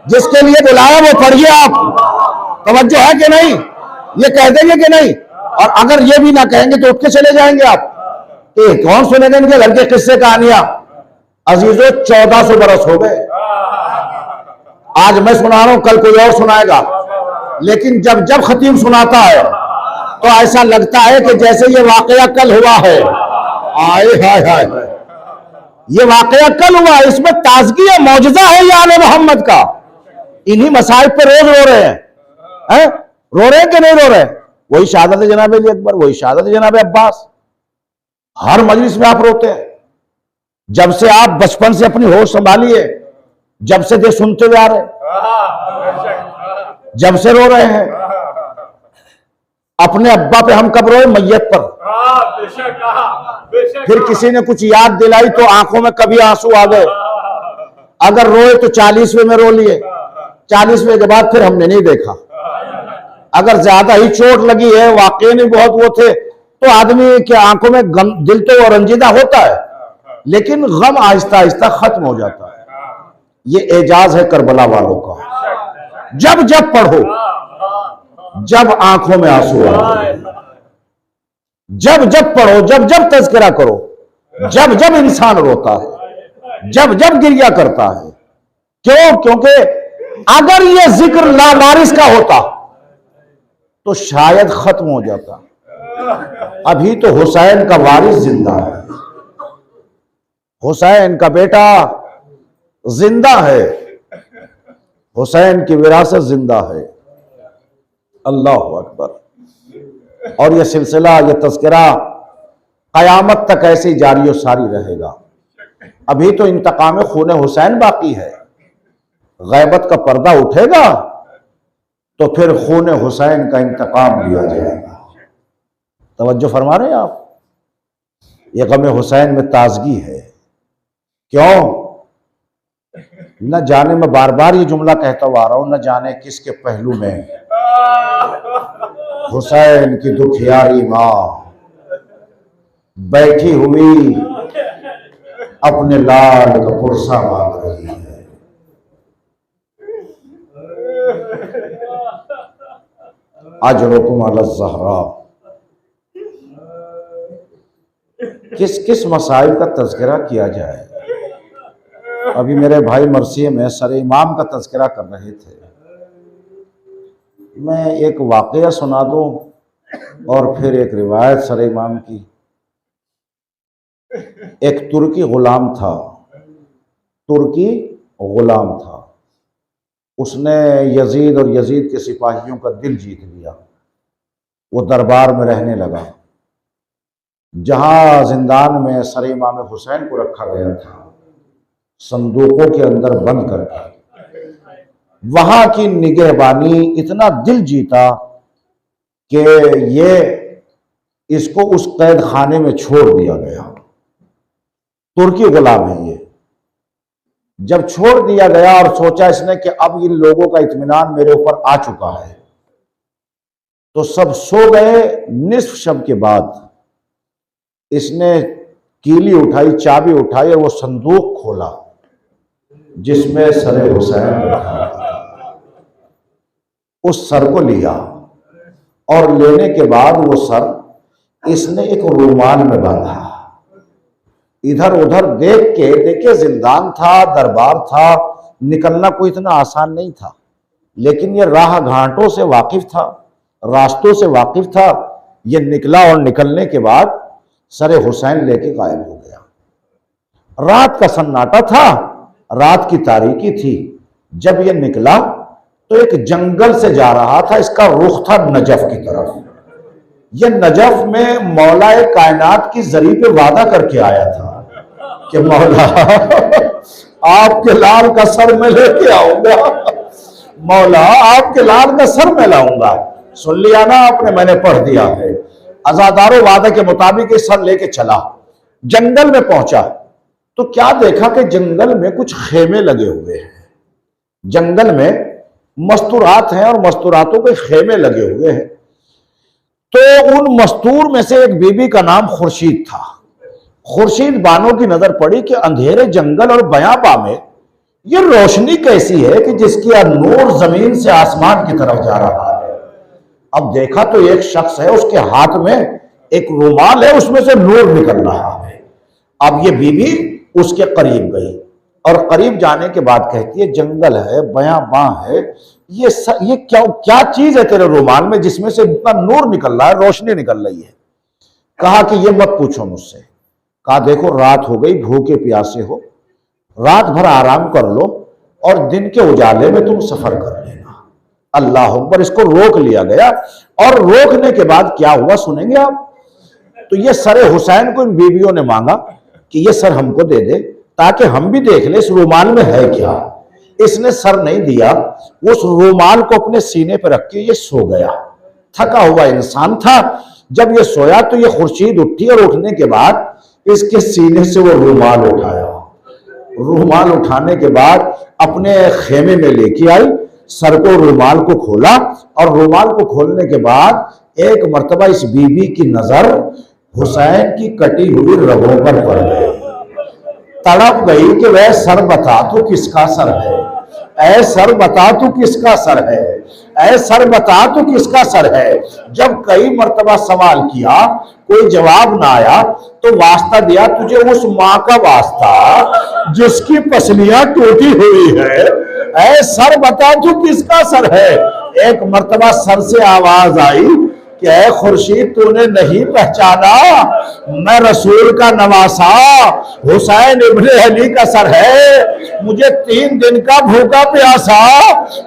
जिसके लिए बुलाया वो पढ़िए आप। तवज्जो है कि नहीं, ये कह देंगे कि नहीं। और अगर ये भी ना कहेंगे तो उठ के चले जाएंगे आप। कौन सुनेगा इनके घर के किस्से कहानियां। अजीजों, 1400 बरस हो गए। आज मैं सुना रहा हूं, कल कोई और सुनाएगा। लेकिन जब जब खतीब सुनाता है तो ऐसा लगता है कि जैसे ये वाकया कल हुआ है। आए हाय हाय, ये वाकया कल हुआ, इसमें ताजगी है, मौजज़ा है ये आले मोहम्मद का। इन्हीं मसाइब पे रोज रो रहे हैं, रो रहे हैं कि नहीं रो रहे। वही शहादत जनाब अली अकबर, वही शहादत जनाब अब्बास। हर मजलिस में आप रोते हैं। जब से आप बचपन से अपनी होश संभालिए, जब से दे सुनते हुए आ रहे, जब से रो रहे हैं। अपने अब्बा पे हम कब रोए, मैयत पर। फिर किसी ने कुछ याद दिलाई तो आंखों में कभी आंसू आ गए। अगर रोए तो 40वें में रो लिए, 40वें के बाद फिर हमने नहीं देखा। अगर ज्यादा ही चोट लगी है, वाकई नहीं बहुत वो थे, तो आदमी के आंखों में गम, दिल तो रंजीदा होता है, लेकिन गम आहिस्ता आहिस्ता खत्म हो जाता है। ये एजाज है करबला वालों का। जब जब पढ़ो, जब आंखों में आंसू आए, जब जब पढ़ो, जब जब तज़किरा करो, जब जब इंसान रोता है, जब जब गिरिया करता है। क्यों? क्योंकि अगर यह जिक्र लावारिस का होता तो शायद खत्म हो जाता। अभी तो हुसैन का वारिस जिंदा है, हुसैन का बेटा जिंदा है, हुसैन की विरासत जिंदा है। अल्लाह अकबर। और यह सिलसिला, यह तज़किरा क़यामत तक ऐसे ही जारी और सारी रहेगा। अभी तो इंतकाम खून हुसैन बाकी है। गैबत का पर्दा उठेगा तो फिर खून हुसैन का इंतकाम लिया जाएगा। तवज्जो फरमा रहे हैं आप। ये गम हुसैन में ताजगी है। क्यों? न जाने, मैं बार बार ये जुमला कहता हुआ आ रहा हूं, न जाने किसके पहलू में हुसैन की दुखियारी माँ बैठी हुई अपने लाल का पुरसा मांग रही है। अजरुकुम अला ज़हरा। किस किस मसाइब का तज़किरा किया जाए। अभी मेरे भाई मरसिए में सर इमाम का तज़किरा कर रहे थे। मैं एक वाक़या सुना दूं और फिर एक रिवायत सर इमाम की। एक तुर्की गुलाम था, तुर्की गुलाम था। उसने यजीद और यजीद के सिपाहियों का दिल जीत लिया। वो दरबार में रहने लगा। जहां जिंदान में सर इमाम हुसैन को रखा गया था, संदूकों के अंदर बंद करके, वहां की निगहबानी इतना दिल जीता कि ये इसको उस कैद खाने में छोड़ दिया गया। तुर्की गुलाम है ये। जब छोड़ दिया गया और सोचा इसने कि अब इन लोगों का इत्मीनान मेरे ऊपर आ चुका है, तो सब सो गए। निस्फ शब के बाद इसने कीली उठाई, चाबी उठाई और वो संदूक खोला जिसमें सर हुसैन रखा था। उस सर को लिया और लेने के बाद वो सर इसने एक रूमाल में बांधा। इधर उधर देख के, देखिए जिंदान था, दरबार था, निकलना कोई इतना आसान नहीं था, लेकिन ये राह घाटों से वाकिफ था, रास्तों से वाकिफ था। ये निकला और निकलने के बाद सर हुसैन लेके गायब हो गया। रात का सन्नाटा था, रात की तारीकी थी। जब ये निकला तो एक जंगल से जा रहा था। इसका रुख था नजफ की तरफ। ये नजफ में मौला कायनात की जरी पे वादा करके आया था कि मौला आपके लाल का सर मैं लेके आऊंगा, मौला आपके लाल का सर मैं लाऊंगा। सुन लिया ना आपने, मैंने पढ़ दिया है। अजादारों वादे के मुताबिक सर लेके चला, जंगल में पहुंचा तो क्या देखा कि जंगल में कुछ खेमे लगे हुए हैं। जंगल में मस्तूरात हैं और मस्तूरातों के खेमे लगे हुए हैं। तो उन मस्तूर में से एक बीबी का नाम खुर्शीद था। खुर्शीद बानो की नजर पड़ी कि अंधेरे जंगल और बयाबा में ये रोशनी कैसी है कि जिसकी नूर जमीन से आसमान की तरफ जा रहा है। अब देखा तो एक शख्स है, उसके हाथ में एक रुमाल है, उसमें से नूर निकल रहा है। अब ये बीबी उसके करीब गई और करीब जाने के बाद कहती है, जंगल है, बयाबा है, ये क्या चीज है तेरे रुमाल में जिसमें से इतना नूर निकल रहा है, रोशनी निकल रही है। कहा कि ये मत पूछो मुझसे। कहा देखो रात हो गई, भूखे प्यासे हो, रात भर आराम कर लो और दिन के उजाले में तुम सफर कर लेना। अल्लाह अकबर। इसको रोक लिया गया और रोकने के बाद क्या हुआ सुनेंगे आप। तो ये सर हुसैन को इन बीवियों ने मांगा कि ये सर हमको दे दे ताकि हम भी देख ले इस रुमाल में है क्या। इसने सर नहीं दिया, उस रुमाल को अपने सीने पर रख के ये सो गया। थका हुआ इंसान था। जब ये सोया तो ये खुर्शीद उठी और उठने के बाद इसके सीने से वो रुमाल उठाया। रुमाल उठाने के बाद अपने खेमे में लेके आई, सर को रुमाल को खोला और रुमाल को खोलने के बाद एक मर्तबा इस बीबी की नजर हुसैन की कटी हुई रगों पर पड़ गई। तड़प गई कि वह सर बता तू किसका सर है, ऐ सर बता तू किसका सर है, ऐ सर बता तू किसका सर है। जब कई मर्तबा सवाल किया कोई जवाब ना आया तो वास्ता दिया, तुझे उस माँ का वास्ता जिसकी पसलियां टूटी हुई है, ऐ सर बता तू किसका सर है। एक मर्तबा सर से आवाज आई कि ऐ खुर्शीद तूने नहीं पहचाना, मैं रसूल का नवासा हुसैन इब्ने अली का सर है। मुझे 3 दिन का भूखा प्यासा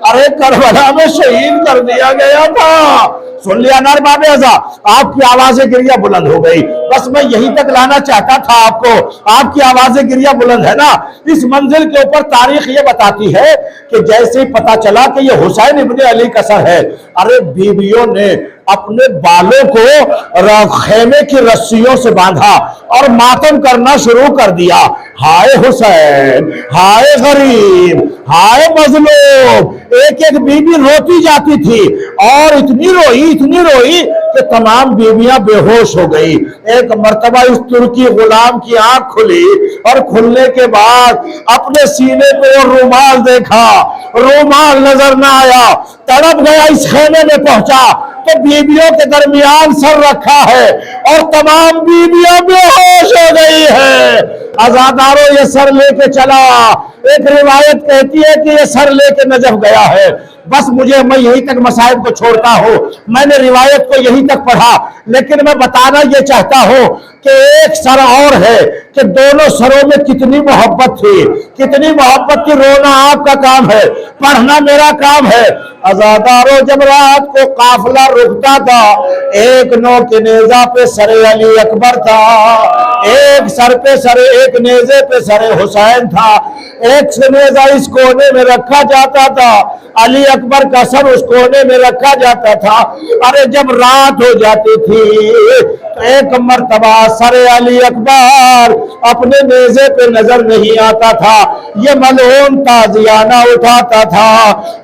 अरे करबला में शहीद कर दिया गया था। सुन लिया नार बाबे आजा, आपकी आवाजें गिरिया बुलंद हो गई। बस मैं यहीं तक लाना चाहता था आपको। आपकी आवाजें गिरिया बुलंद है ना। इस मंजिल के ऊपर तारीख ये बताती है कि जैसे ही पता चला कि ये हुसैन इब्ने अली का सर है, अरे बीवियों ने अपने बालों को खेमे की रस्सियों से बांधा और मातम करना शुरू कर दिया। हाय हुसैन, हाय गरीब, हाय मजलूम। एक एक बीबी रोती जाती थी और इतनी रोई कि तमाम बीवियां बेहोश हो गई। एक मर्तबा इस तुर्की गुलाम की आंख खुली और खुलने के बाद अपने सीने पे वो रुमाल देखा, रुमाल नजर ना आया। तड़प गया, इस खेमे में पहुंचा तो बीवियों के दरमियान सर रखा है और तमाम बीवियां बेहोश हो गई है। आजादारों ये सर लेके चला, एक रिवायत कहती है कि ये सर लेके नजफ गया है। बस मुझे, मैं यहीं तक मसाइब को छोड़ता हूं, मैंने रिवायत को यहीं तक पढ़ा, लेकिन मैं बताना ये चाहता हूं कि एक सर और है कि दोनों सरों में कितनी मोहब्बत थी, कितनी मोहब्बत थी। रोना आपका काम है, पढ़ना मेरा काम है। अज़ादारों, जब रात को काफिला रुकता था, एक नौ के नेजा पे सरे अली अकबर था, एक सर पे सरे, एक नेजे पे सरे हुसैन था, एक नेजा इस कोने में रखा जाता था, अली अकबर का सर उस कोने में रखा जाता था। अरे जब रात हो जाती थी तो एक मर्तबा सरे अली अकबर अपने नेजे पे नजर नहीं आता था, ये मलून ताजियाना उठाता था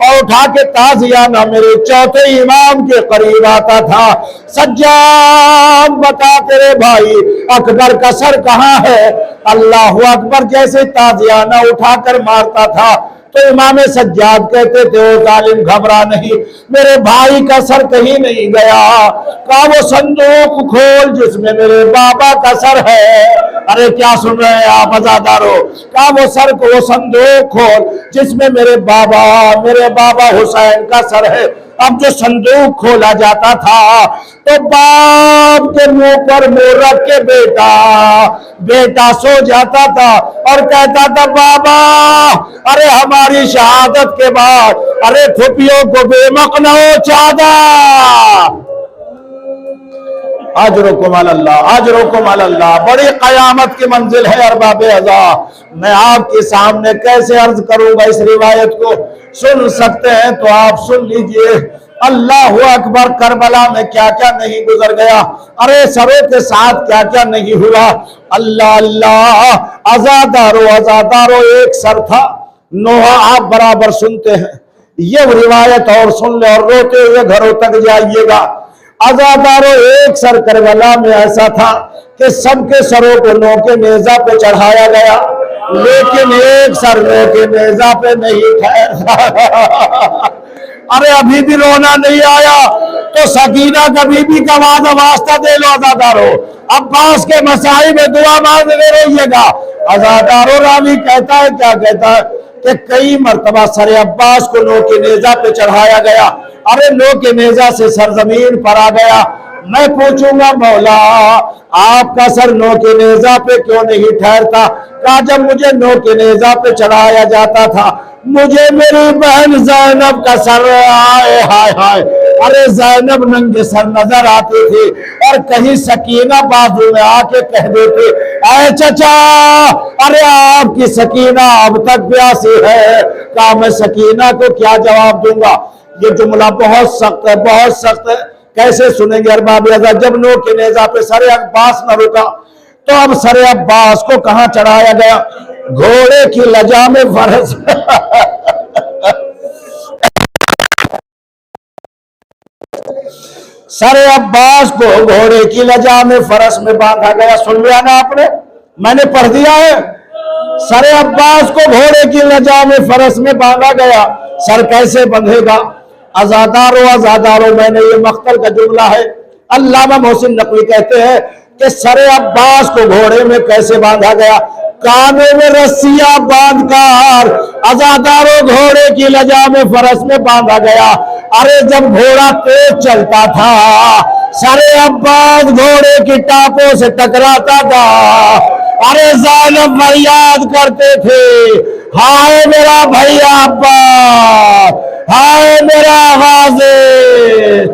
और उठा के ताजियाना मेरे चौथे इमाम के करीब आता था। सज्जाद, बता तेरे भाई अकबर का सर कहाँ है? अल्लाह अकबर जैसे ताजियाना उठाकर मारता था तो इमाम सज्जाद कहते थे, ओ जालिम घबरा नहीं, मेरे भाई का सर कहीं नहीं गया। कहा वो संदूक खोल जिसमें मेरे बाबा का सर है। अरे क्या सुन रहे हैं आप अज़ादारों? कहा वो सर को, वो संदूक खोल जिसमें मेरे बाबा हुसैन का सर है। अब जो संदूक खोला जाता था तो बाप के मुंह पर मुंह रख के बेटा सो जाता था और कहता था, बाबा अरे हमारी शहादत के बाद अरे खुफियों को बेमक न हो चादर। अजरुकुम अल्लाह, अजरुकुम अल्लाह। बड़ी कयामत की मंजिल है अरबाब अज़ा। मैं आपके सामने कैसे अर्ज करूंगा इस रिवायत को? सुन सकते हैं तो आप सुन लीजिए। अल्लाह अकबर, करबला में क्या क्या नहीं गुजर गया, अरे सरों के साथ क्या क्या नहीं हुआ। अल्लाह अल्लाह। अज़ादारों, एक सर था, नोहा आप बराबर सुनते हैं, ये रिवायत और सुन ले और रोते हुए घरों तक जाइएगा। अज़ादारों, एक सर करबला में ऐसा था कि सबके सरों को नौ के नेजा पे चढ़ाया गया, लेकिन एक सर नौ के नेजा पे नहीं ठहरा। अरे अभी भी रोना नहीं आया तो सकीना का बीबी का वास्ता दे लो अज़ादारों, अब्बास के मसाई में दुआ मांगते रहिएगा। अज़ादारों, रावी कहता है, क्या कहता है कि कई मर्तबा सर अब्बास को नौ के नेजा पे चढ़ाया गया। अरे नौ के नेजा से सरजमीन पर आ गया। मैं पूछूंगा, मौला आपका सर नौ के नेजा पे क्यों नहीं ठहरता? कहा जब मुझे नौ के नेजा पे चढ़ाया जाता था, मुझे मेरी बहन जैनब का सर, आए हाय हाय, अरे जैनब नंगे सर नजर आती थी और कहीं सकीना बाजू में आके कह देती, ऐ चचा अरे आपकी सकीना अब तक प्यासी है। कहा मैं सकीना को क्या जवाब दूंगा? ये जुमला बहुत सख्त है, बहुत सख्त है। कैसे सुनेंगे अरबाब अज़ा? जब नौ के नेजा पे सर अब्बास न रुका तो अब सर अब्बास को कहां चढ़ाया गया? घोड़े की लजा में फरस। सर अब्बास को घोड़े की लजा में फरस में बांधा गया। सुन लिया ना आपने, मैंने पढ़ दिया है। सर अब्बास को घोड़े की लजा में फरस में बांधा गया। सर कैसे बंधेगा? अज़ादारों, मैंने ये मख्तल का जुमला है। अल्लामा मोहसिन नकवी कहते हैं कि सर अब्बास को घोड़े में कैसे बांधा गया? कानों में रस्सियां बांधकर अज़ादारों घोड़े की लजा में फरस में बांधा गया। अरे जब घोड़ा तेज चलता था, सर अब्बास घोड़े की टापों से टकराता था। अरे ज़ैनब फरियाद करते थे, हाय मेरा भैया अब्बास, हाय मेरा गाज़ी।